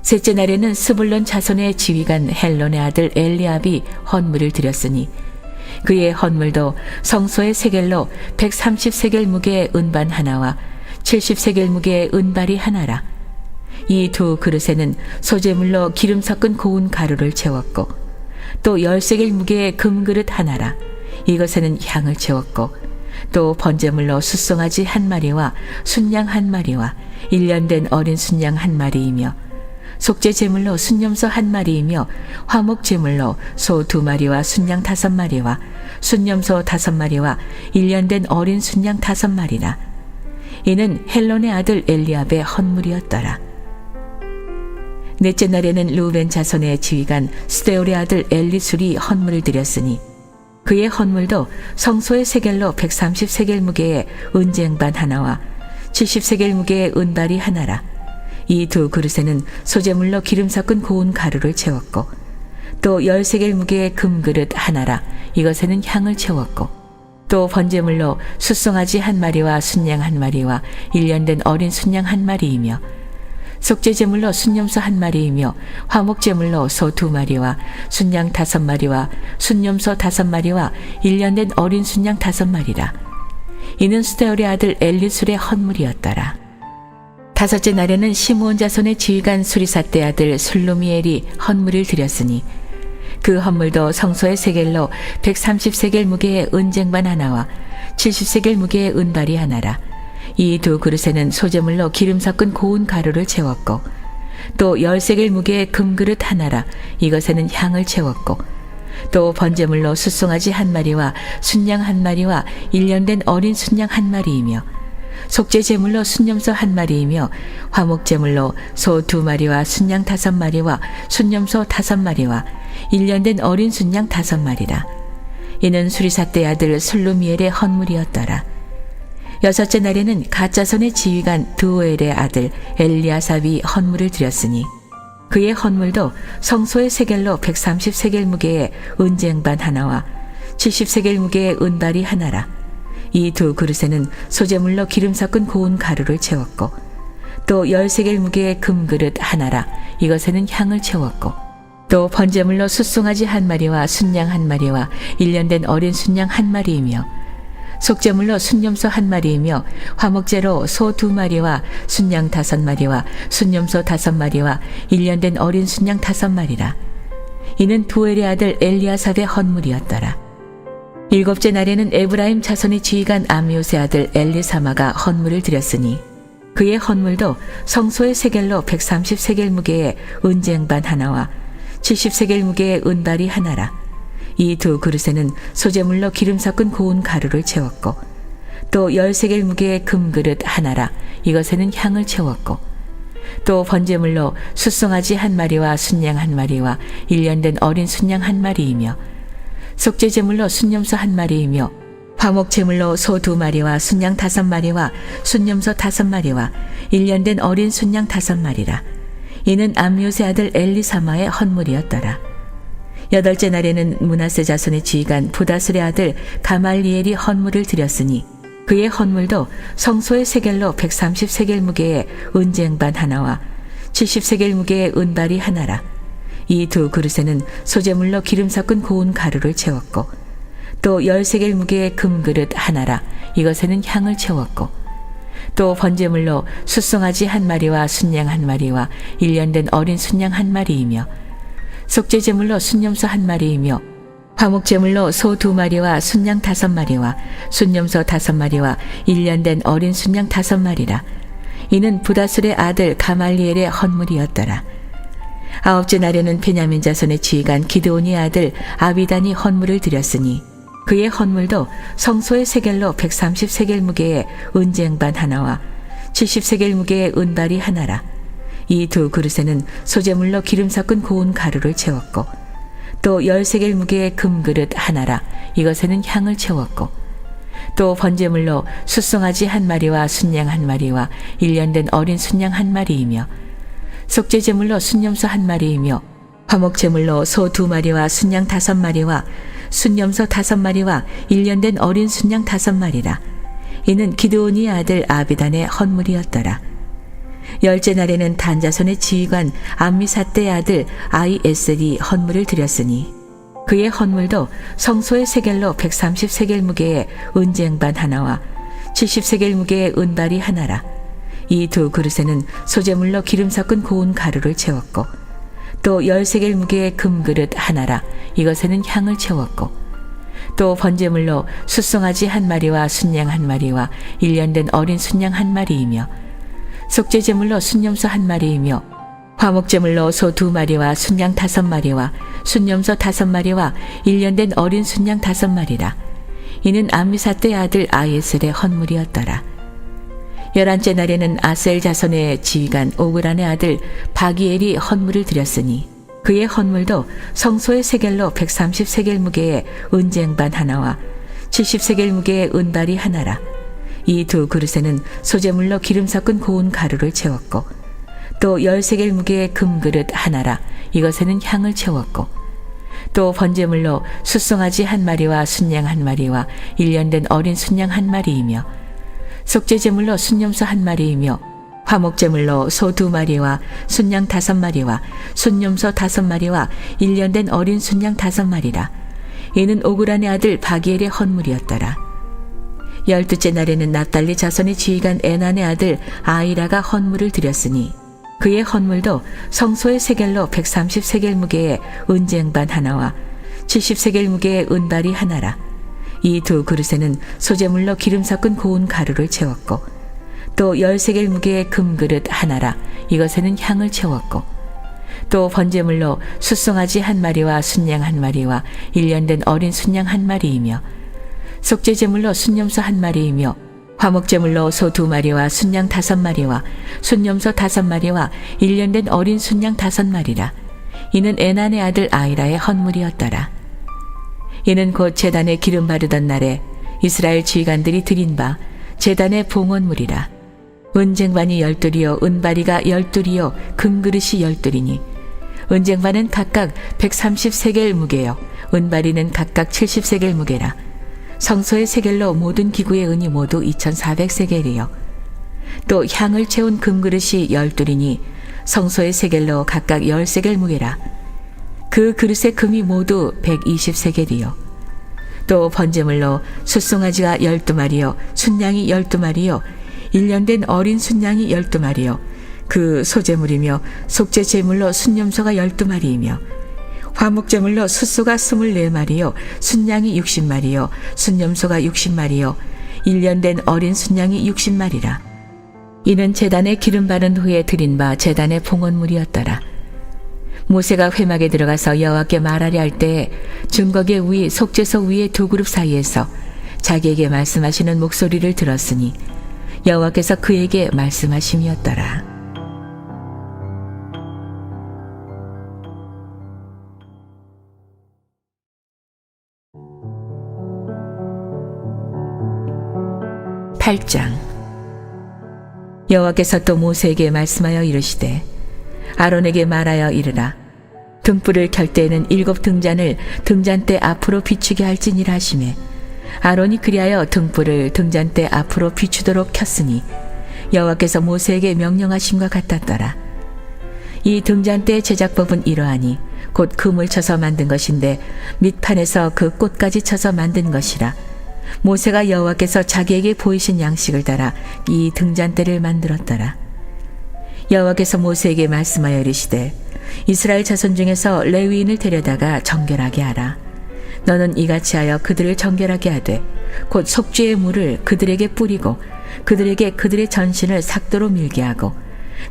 셋째 날에는 스불론 자손의 지휘관 헬론의 아들 엘리압이 헌물을 드렸으니 그의 헌물도 성소의 세겔로 130세겔 무게의 은반 하나와 70세겔 무게의 은발이 하나라. 이 두 그릇에는 소재물로 기름 섞은 고운 가루를 채웠고 또 10세겔 무게의 금그릇 하나라. 이것에는 향을 채웠고 또 번제물로 숫송아지 한 마리와 순양 한 마리와 1년 된 어린 순양 한 마리이며 속죄 제물로 순염소 한 마리이며 화목 제물로 소 2마리와 순양 5마리와 순염소 5마리와 1년 된 어린 순양 5마리라. 이는 헬론의 아들 엘리압의 헌물이었더라. 넷째 날에는 르우벤 자손의 지휘관 스데울의 아들 엘리술이 헌물을 드렸으니 그의 헌물도 성소의 세겔로 130세겔 무게의 은쟁반 하나와 70세겔 무게의 은발이 하나라. 이 2 그릇에는 소재물로 기름 섞은 고운 가루를 채웠고 또 10세겔 무게의 금그릇 하나라. 이것에는 향을 채웠고 또 번제물로 숫송아지 한 마리와 순양 한 마리와 1년 된 어린 순양 한 마리이며 속죄제물로 순염소 한 마리이며 화목제물로 소 2마리와 순양 5마리와 순염소 5마리와 1년 된 어린 순양 5마리라. 이는 스데울의 아들 엘리술의 헌물이었더라. 다섯째 날에는 시므온 자손의 지휘관 수리사대 아들 술루미엘이 헌물을 드렸으니 그 헌물도 성소의 세겔로 130세겔 무게의 은쟁반 하나와 70세겔 무게의 은발이 하나라. 이 2 그릇에는 소재물로 기름 섞은 고운 가루를 채웠고 또 10세겔 무게의 금그릇 하나라. 이것에는 향을 채웠고 또 번제물로 숫송아지 한 마리와 순양 한 마리와 1년 된 어린 순양 한 마리이며 속죄 제물로 순염소 한 마리이며 화목 제물로 소 2마리와 순양 5마리와 순염소 5마리와 1년 된 어린 순양 5마리라. 이는 수리사대 아들 술루미엘의 헌물이었더라. 여섯째 날에는 갓자손의 지휘관 드오엘의 아들 엘리아삽이 헌물을 드렸으니 그의 헌물도 성소의 세겔로 130세겔 무게의 은쟁반 하나와 70세겔 무게의 은발이 하나라. 이 2 그릇에는 소재물로 기름 섞은 고운 가루를 채웠고 또 10세겔 무게의 금그릇 하나라. 이것에는 향을 채웠고 또 번제물로 숫송아지 한 마리와 순양 한 마리와 1년 된 어린 순양 한 마리이며 속죄물로 순염소 한 마리이며 화목제로 소 2마리와 순양 5마리와 순염소 5마리와 1년 된 어린 순양 5마리라. 이는 두엘의 아들 엘리아삽의 헌물이었더라. 일곱째 날에는 에브라임 자손의 지휘관 암미옷의 아들 엘리사마가 헌물을 드렸으니 그의 헌물도 성소의 세겔로 130세겔 무게의 은쟁반 하나와 70세겔 무게의 은발이 하나라. 이 2 그릇에는 소재물로 기름 섞은 고운 가루를 채웠고 또 10세겔 무게의 금그릇 하나라. 이것에는 향을 채웠고 또 번제물로 숫송아지 한 마리와 순양 한 마리와 1년 된 어린 순양 한 마리이며 속죄제물로 순염소 한 마리이며 화목제물로 소 2마리와 순양 5마리와 순염소 5마리와 1년 된 어린 순양 5마리라. 이는 암미옷의 아들 엘리사마의 헌물이었더라. 여덟째 날에는 므낫세 자손의 지휘관 부다술의 아들 가말리엘이 헌물을 드렸으니 그의 헌물도 성소의 세겔로 130세겔 무게의 은쟁반 하나와 70세겔 무게의 은발이 하나라. 이 2 그릇에는 소재물로 기름 섞은 고운 가루를 채웠고 또 10세겔 무게의 금그릇 하나라. 이것에는 향을 채웠고 또 번제물로 숫송아지 한 마리와 순양 한 마리와 1년 된 어린 순양 한 마리이며 속죄제물로 순염소 한 마리이며 화목제물로 소 2마리와 순양 5마리와 순염소 5마리와 1년 된 어린 순양 5마리라. 이는 부다술의 아들 가말리엘의 헌물이었더라. 아홉째 날에는 베냐민 자손의 지휘관 기드온의 아들 아비단이 헌물을 드렸으니 그의 헌물도 성소의 세겔로 130세겔 무게의 은쟁반 하나와 70세겔 무게의 은발이 하나라. 이 2 그릇에는 소재물로 기름 섞은 고운 가루를 채웠고 또 10세겔 무게의 금그릇 하나라. 이것에는 향을 채웠고 또 번제물로 숫송아지 한 마리와 순양 한 마리와 1년 된 어린 순양 한 마리이며 속죄제물로 순염소 한 마리이며 화목제물로 소 2마리와 순양 5마리와 순염소 5마리와 1년 된 어린 순양 5마리라. 이는 기드온의 아들 아비단의 헌물이었더라. 열째 날에는 단 자손의 지휘관 암미사대의 아들 아이에셀이 헌물을 드렸으니 그의 헌물도 성소의 세겔로 130세겔 무게의 은쟁반 하나와 70세겔 무게의 은발이 하나라. 이 2 그릇에는 소재물로 기름 섞은 고운 가루를 채웠고 또 10세겔 무게의 금그릇 하나라. 이것에는 향을 채웠고 또 번제물로 숫송아지 한 마리와 순양 한 마리와 일년된 어린 순양 한 마리이며 속죄제물로 순염소 한 마리이며 화목제물로 소 2마리와 순양 5마리와 순염소 5마리와 일년된 어린 순양 5마리라. 이는 암미사떼의 아들 아예슬의 헌물이었더라. 11째 날에는 아셀 자손의 지휘관 오그란의 아들 바기엘이 헌물을 드렸으니 그의 헌물도 성소의 세겔로 130세겔 무게의 은쟁반 하나와 70세겔 무게의 은발이 하나라. 이 두 그릇에는 소제물로 기름 섞은 고운 가루를 채웠고 또 10세겔 무게의 금그릇 하나라. 이것에는 향을 채웠고 또 번제물로 숫송아지 한 마리와 순양 한 마리와 일년된 어린 순양 한 마리이며 속죄제물로 순염소 한 마리이며 화목제물로 소 2마리와 순양 5마리와 순염소 5마리와 일년된 어린 순양 5마리라. 이는 오그란의 아들 바기엘의 헌물이었더라. 12째 날에는 납달리 자손의 지휘관 에난의 아들 아이라가 헌물을 드렸으니 그의 헌물도 성소의 세겔로 130세겔 무게의 은쟁반 하나와 70세겔 무게의 은발이 하나라. 이 두 그릇에는 소제물로 기름 섞은 고운 가루를 채웠고 또 10세겔 무게의 금그릇 하나라. 이것에는 향을 채웠고 또 번제물로 숫송아지 한 마리와 순양 한 마리와 일년된 어린 순양 한 마리이며 속죄제물로 순염소 한 마리이며 화목제물로 소 2마리와 순양 5마리와 순염소 5마리와 일년된 어린 순양 5마리라. 이는 에난의 아들 아이라의 헌물이었더라. 이는 곧 제단에 기름 바르던 날에 이스라엘 지휘관들이 드린 바 제단의 봉헌물이라. 은쟁반이 12이요 은바리가 12이요 금그릇이 12이니 은쟁반은 각각 130세겔 무게요 은바리는 각각 70세겔 무게라. 성소의 세겔로 모든 기구의 은이 모두 2400세겔이요 또 향을 채운 금그릇이 12이니 성소의 세겔로 각각 10세겔 무게라. 그 그릇의 금이 모두 120세겔이요 또 번제물로 숫송아지가 12마리요 순양이 12마리요 일년된 어린 순양이 12마리요 그 소제물이며 속죄제물로 순염소가 12마리이며 화목제물로 숫소가 24마리요 순양이 60마리요 순염소가 60마리요 일년된 어린 순양이 60마리라. 이는 제단에 기름 바른 후에 드린 바 제단의 봉헌물이었더라. 모세가 회막에 들어가서 여호와께 말하려 할 때에 증거계 위 속죄소 위의 두 그룹 사이에서 자기에게 말씀하시는 목소리를 들었으니 여호와께서 그에게 말씀하심이었더라. (8장) 여호와께서 또 모세에게 말씀하여 이르시되 아론에게 말하여 이르라. 등불을 켤 때에는 7 등잔을 등잔대 앞으로 비추게 할지니라 하시매 아론이 그리하여 등불을 등잔대 앞으로 비추도록 켰으니 여호와께서 모세에게 명령하심과 같았더라. 이 등잔대의 제작법은 이러하니 곧 금을 쳐서 만든 것인데 밑판에서 그 꽃까지 쳐서 만든 것이라. 모세가 여호와께서 자기에게 보이신 양식을 따라 이 등잔대를 만들었더라. 여호와께서 모세에게 말씀하여 이르시되 이스라엘 자손 중에서 레위인을 데려다가 정결하게 하라. 너는 이같이 하여 그들을 정결하게 하되 곧 속죄의 물을 그들에게 뿌리고 그들에게 그들의 전신을 삭도로 밀게 하고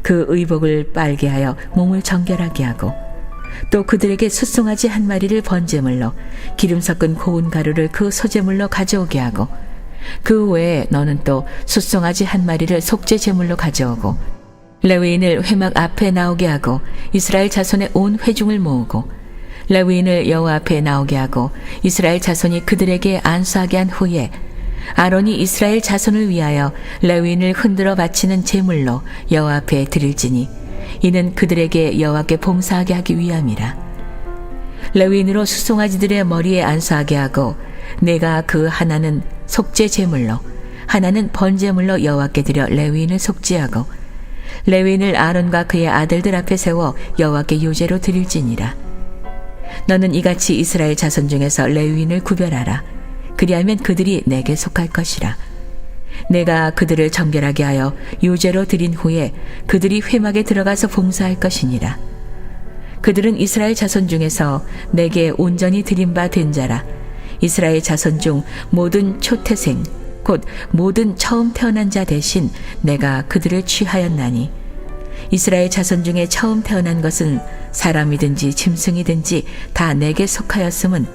그 의복을 빨게 하여 몸을 정결하게 하고 또 그들에게 숫송아지 한 마리를 번제물로 기름 섞은 고운 가루를 그 소제물로 가져오게 하고 그 외에 너는 또 숫송아지 한 마리를 속죄 제물로 가져오고 레위인을 회막 앞에 나오게 하고 이스라엘 자손의 온 회중을 모으고 레위인을 여호와 앞에 나오게 하고 이스라엘 자손이 그들에게 안수하게 한 후에 아론이 이스라엘 자손을 위하여 레위인을 흔들어 바치는 제물로 여호와 앞에 드릴지니 이는 그들에게 여호와께 봉사하게 하기 위함이라. 레위인으로 수송아지들의 머리에 안수하게 하고 내가 그 하나는 속죄 제물로 하나는 번제물로 여호와께 드려 레위인을 속죄하고 레위인을 아론과 그의 아들들 앞에 세워 여호와께 요제로 드릴지니라. 너는 이같이 이스라엘 자손 중에서 레위인을 구별하라. 그리하면 그들이 내게 속할 것이라. 내가 그들을 정결하게 하여 요제로 드린 후에 그들이 회막에 들어가서 봉사할 것이니라. 그들은 이스라엘 자손 중에서 내게 온전히 드린 바 된 자라. 이스라엘 자손 중 모든 초태생 곧 모든 처음 태어난 자 대신 내가 그들을 취하였나니 이스라엘 자손 중에 처음 태어난 것은 사람이든지 짐승이든지 다 내게 속하였음은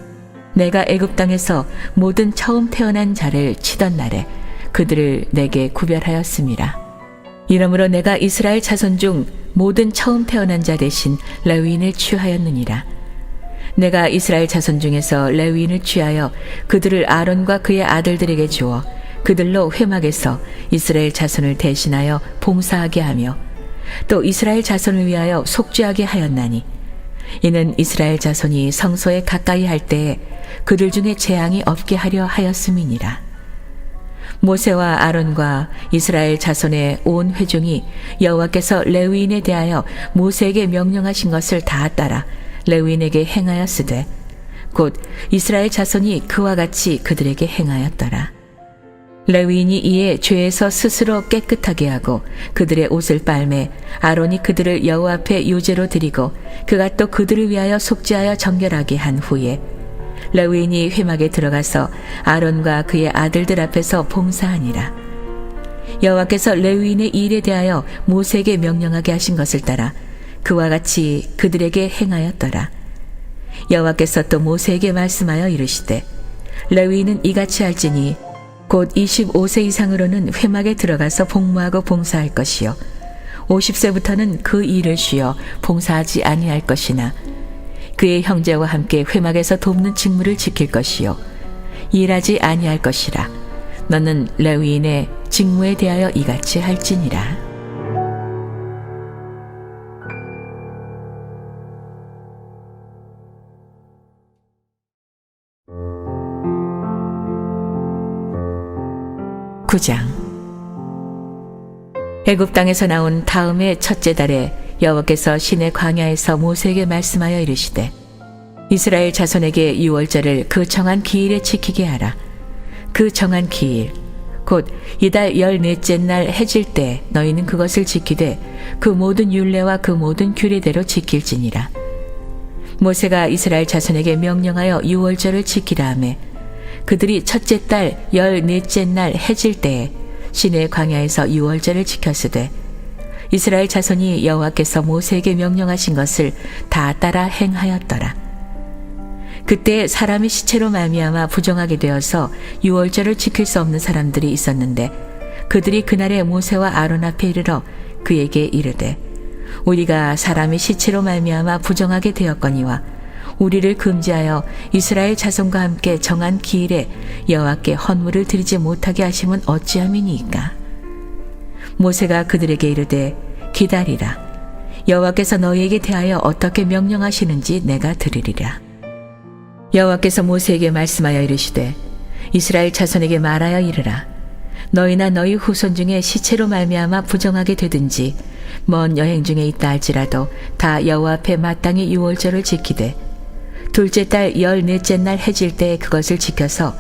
내가 애굽 땅에서 모든 처음 태어난 자를 치던 날에 그들을 내게 구별하였음이라. 이러므로 내가 이스라엘 자손 중 모든 처음 태어난 자 대신 레위인을 취하였느니라. 내가 이스라엘 자손 중에서 레위인을 취하여 그들을 아론과 그의 아들들에게 주어 그들로 회막에서 이스라엘 자손을 대신하여 봉사하게 하며 또 이스라엘 자손을 위하여 속죄하게 하였나니 이는 이스라엘 자손이 성소에 가까이 할 때에 그들 중에 재앙이 없게 하려 하였음이니라. 모세와 아론과 이스라엘 자손의 온 회중이 여호와께서 레위인에 대하여 모세에게 명령하신 것을 다 따라 레위인에게 행하였으되 곧 이스라엘 자손이 그와 같이 그들에게 행하였더라. 레위인이 이에 죄에서 스스로 깨끗하게 하고 그들의 옷을 빨매 아론이 그들을 여호와 앞에 유제로 드리고 그가 또 그들을 위하여 속죄하여 정결하게 한 후에 레위인이 회막에 들어가서 아론과 그의 아들들 앞에서 봉사하니라. 여호와께서 레위인의 일에 대하여 모세에게 명령하게 하신 것을 따라 그와 같이 그들에게 행하였더라. 여호와께서 또 모세에게 말씀하여 이르시되 레위인은 이같이 할지니 곧 25세 이상으로는 회막에 들어가서 복무하고 봉사할 것이요 50세부터는 그 일을 쉬어 봉사하지 아니할 것이나 그의 형제와 함께 회막에서 돕는 직무를 지킬 것이요 일하지 아니할 것이라. 너는 레위인의 직무에 대하여 이같이 할지니라. 구장. 애굽 땅에서 나온 다음의 첫째 달에 여호와께서 시내 광야에서 모세에게 말씀하여 이르시되 이스라엘 자손에게 유월절을 그 정한 기일에 지키게 하라. 그 정한 기일 곧 이달 14째 날 해질 때 너희는 그것을 지키되 그 모든 율례와 그 모든 규례대로 지킬지니라. 모세가 이스라엘 자손에게 명령하여 유월절을 지키라 하매 그들이 첫째 달 14째 날 해질 때에 시내 광야에서 유월절을 지켰으되 이스라엘 자손이 여호와께서 모세에게 명령하신 것을 다 따라 행하였더라. 그때 사람이 시체로 말미암아 부정하게 되어서 유월절을 지킬 수 없는 사람들이 있었는데 그들이 그날에 모세와 아론 앞에 이르러 그에게 이르되 우리가 사람이 시체로 말미암아 부정하게 되었거니와 우리를 금지하여 이스라엘 자손과 함께 정한 기일에 여호와께 헌물을 드리지 못하게 하심은 어찌함이니이까. 모세가 그들에게 이르되 기다리라. 여호와께서 너희에게 대하여 어떻게 명령하시는지 내가 들으리라. 여호와께서 모세에게 말씀하여 이르시되 이스라엘 자손에게 말하여 이르라. 너희나 너희 후손 중에 시체로 말미암아 부정하게 되든지 먼 여행 중에 있다 할지라도 다 여호와 앞에 마땅히 유월절을 지키되 둘째 달 14째 날 해질 때 그것을 지켜서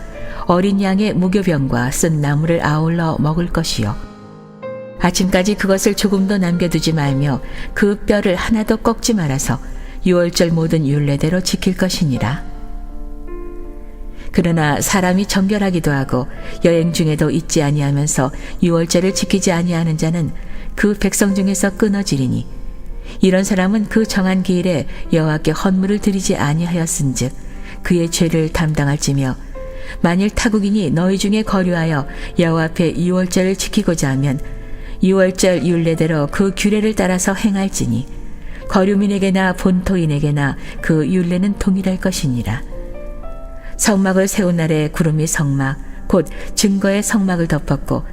어린 양의 무교병과 쓴 나물을 아울러 먹을 것이요 아침까지 그것을 조금도 남겨두지 말며 그 뼈를 하나도 꺾지 말아서 유월절 모든 율례대로 지킬 것이니라. 그러나 사람이 정결하기도 하고 여행 중에도 잊지 아니하면서 유월절을 지키지 아니하는 자는 그 백성 중에서 끊어지리니 이런 사람은 그 정한 기일에 여호와께 헌물을 드리지 아니하였은즉 그의 죄를 담당할지며 만일 타국인이 너희 중에 거류하여 여호와 앞에 유월절을 지키고자 하면 유월절 율례대로 그 규례를 따라서 행할지니 거류민에게나 본토인에게나 그 율례는 동일할 것이니라. 성막을 세운 날에 구름이 성막 곧 증거의 성막을 덮었고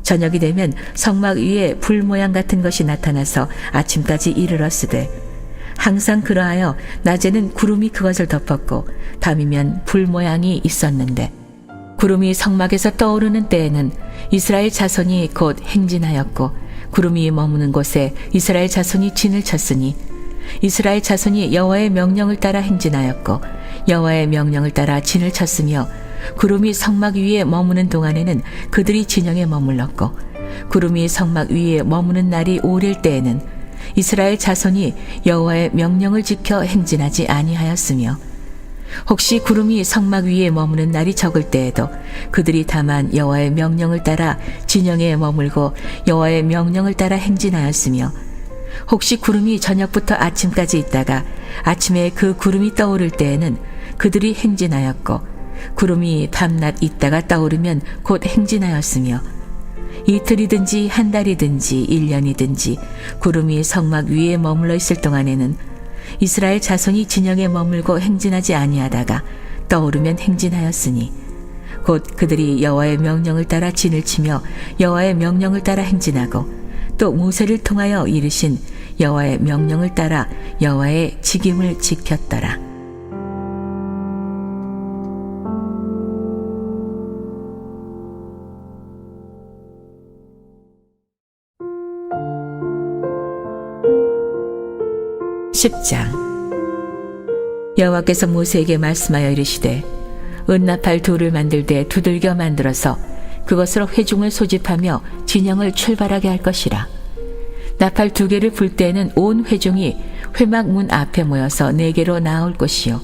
저녁이 되면 성막 위에 불 모양 같은 것이 나타나서 아침까지 이르렀으되 항상 그러하여 낮에는 구름이 그것을 덮었고 밤이면 불 모양이 있었는데 구름이 성막에서 떠오르는 때에는 이스라엘 자손이 곧 행진하였고 구름이 머무는 곳에 이스라엘 자손이 진을 쳤으니 이스라엘 자손이 여호와의 명령을 따라 행진하였고 여호와의 명령을 따라 진을 쳤으며 구름이 성막 위에 머무는 동안에는 그들이 진영에 머물렀고 구름이 성막 위에 머무는 날이 오릴 때에는 이스라엘 자손이 여호와의 명령을 지켜 행진하지 아니하였으며 혹시 구름이 성막 위에 머무는 날이 적을 때에도 그들이 다만 여호와의 명령을 따라 진영에 머물고 여호와의 명령을 따라 행진하였으며, 혹시 구름이 저녁부터 아침까지 있다가 아침에 그 구름이 떠오를 때에는 그들이 행진하였고, 구름이 밤낮 있다가 떠오르면 곧 행진하였으며, 이틀이든지 한 달이든지 1년이든지 구름이 성막 위에 머물러 있을 동안에는 이스라엘 자손이 진영에 머물고 행진하지 아니하다가 떠오르면 행진하였으니, 곧 그들이 여호와의 명령을 따라 진을 치며 여호와의 명령을 따라 행진하고, 또 모세를 통하여 이르신 여호와의 명령을 따라 여호와의 직임을 지켰더라. (10장) 여호와께서 모세에게 말씀하여 이르시되, 은나팔 둘을 만들되 두들겨 만들어서 그것으로 회중을 소집하며 진영을 출발하게 할 것이라. 나팔 2개를 불 때에는 온 회중이 회막 문 앞에 모여서 4개로 나올 것이요,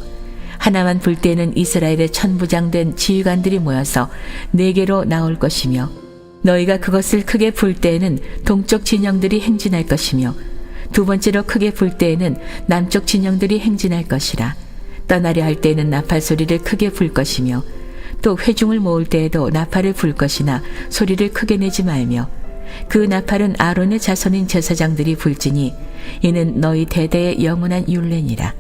하나만 불 때에는 이스라엘의 천부장된 지휘관들이 모여서 4개로 나올 것이며, 너희가 그것을 크게 불 때에는 동쪽 진영들이 행진할 것이며, 2번째로 크게 불 때에는 남쪽 진영들이 행진할 것이라. 떠나려 할 때에는 나팔 소리를 크게 불 것이며, 또 회중을 모을 때에도 나팔을 불 것이나 소리를 크게 내지 말며, 그 나팔은 아론의 자손인 제사장들이 불지니 이는 너희 대대의 영원한 율례니라.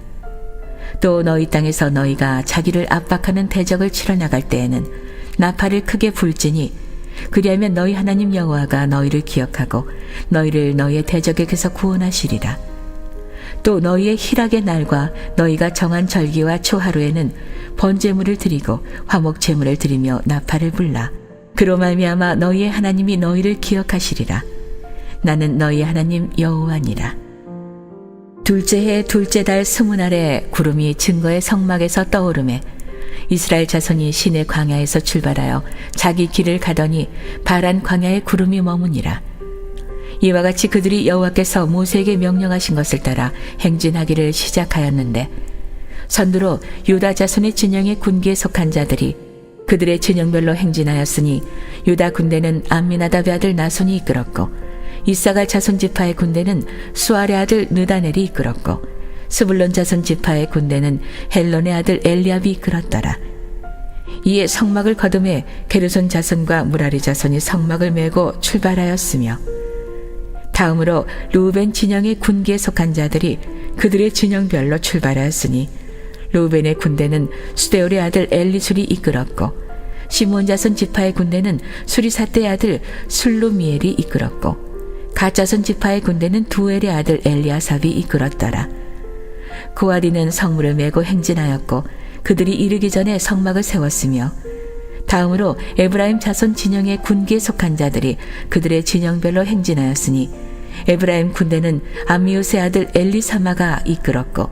또 너희 땅에서 너희가 자기를 압박하는 대적을 치러 나갈 때에는 나팔을 크게 불지니, 그리하면 너희 하나님 여호와가 너희를 기억하고 너희를 너희의 대적에게서 구원하시리라. 또 너희의 희락의 날과 너희가 정한 절기와 초하루에는 번제물을 드리고 화목제물을 드리며 나팔을 불라. 그로 말미암아 너희의 하나님이 너희를 기억하시리라. 나는 너희의 하나님 여호와니라. 둘째 해 둘째 달 20날에 구름이 증거의 성막에서 떠오르매 이스라엘 자손이 시내 광야에서 출발하여 자기 길을 가더니 바란 광야에 구름이 머무니라. 이와 같이 그들이 여호와께서 모세에게 명령하신 것을 따라 행진하기를 시작하였는데, 선두로 유다 자손의 진영의 군기에 속한 자들이 그들의 진영별로 행진하였으니, 유다 군대는 암미나답의 아들 나손이 이끌었고, 이사갈 자손 지파의 군대는 수알의 아들 느다넬이 이끌었고, 스불론 자손 지파의 군대는 헬론의 아들 엘리압이 이끌었더라. 이에 성막을 거두매 게르손 자손과 무라리 자손이 성막을 메고 출발하였으며, 다음으로 루벤 진영의 군기에 속한 자들이 그들의 진영별로 출발하였으니, 루벤의 군대는 수데올의 아들 엘리술이 이끌었고, 시몬 자손 지파의 군대는 수리사떼의 아들 술루미엘이 이끌었고, 갓 자손 지파의 군대는 두엘의 아들 엘리아삽이 이끌었더라. 고아디는 성문을 메고 행진하였고, 그들이 이르기 전에 성막을 세웠으며, 다음으로 에브라임 자손 진영의 군기에 속한 자들이 그들의 진영별로 행진하였으니, 에브라임 군대는 암미우스의 아들 엘리사마가 이끌었고,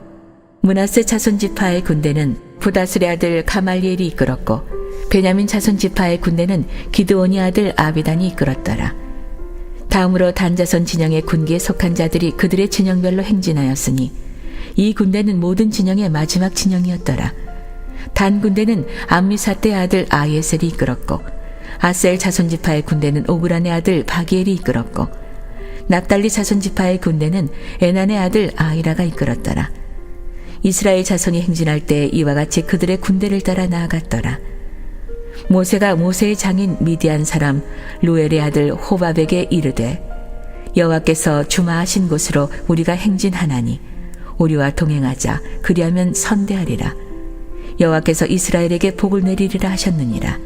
므낫세 자손 지파의 군대는 부다술의 아들 가말리엘이 이끌었고, 베냐민 자손 지파의 군대는 기드온의 아들 아비단이 이끌었더라. 다음으로 단 자손 진영의 군기에 속한 자들이 그들의 진영별로 행진하였으니, 이 군대는 모든 진영의 마지막 진영이었더라. 단 군대는 암미사떼의 아들 아예셀이 이끌었고, 아셀 자손 지파의 군대는 오브란의 아들 바기엘이 이끌었고, 납달리 자손 지파의 군대는 에난의 아들 아이라가 이끌었더라. 이스라엘 자손이 행진할 때 이와 같이 그들의 군대를 따라 나아갔더라. 모세가 모세의 장인 미디안 사람 루엘의 아들 호밥에게 이르되, 여호와께서 주마하신 곳으로 우리가 행진하나니 우리와 동행하자. 그리하면 선대하리라. 여호와께서 이스라엘에게 복을 내리리라 하셨느니라.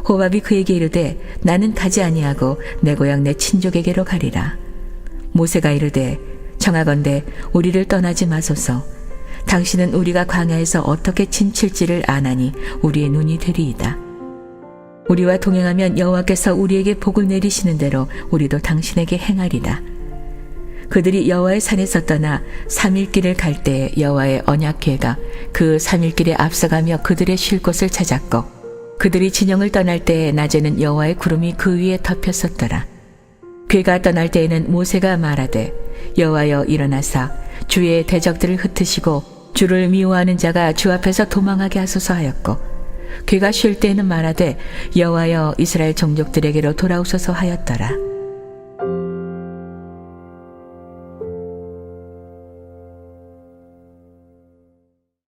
호밥이 그에게 이르되, 나는 가지 아니하고 내 고향 내 친족에게로 가리라. 모세가 이르되, 청하건대 우리를 떠나지 마소서. 당신은 우리가 광야에서 어떻게 진칠지를 아나니 우리의 눈이 되리이다. 우리와 동행하면 여호와께서 우리에게 복을 내리시는 대로 우리도 당신에게 행하리라. 그들이 여호와의 산에서 떠나 3일 길을 갈 때 여호와의 언약궤가 그 3일 길에 앞서가며 그들의 쉴 곳을 찾았고, 그들이 진영을 떠날 때 낮에는 여호와의 구름이 그 위에 덮였었더라. 궤가 떠날 때에는 모세가 말하되, 여호와여 일어나사 주의 대적들을 흩으시고 주를 미워하는 자가 주 앞에서 도망하게 하소서 하였고 그가 쉴 때에는 말하되 여호와여 이스라엘 종족들에게로 돌아오소서 하였더라.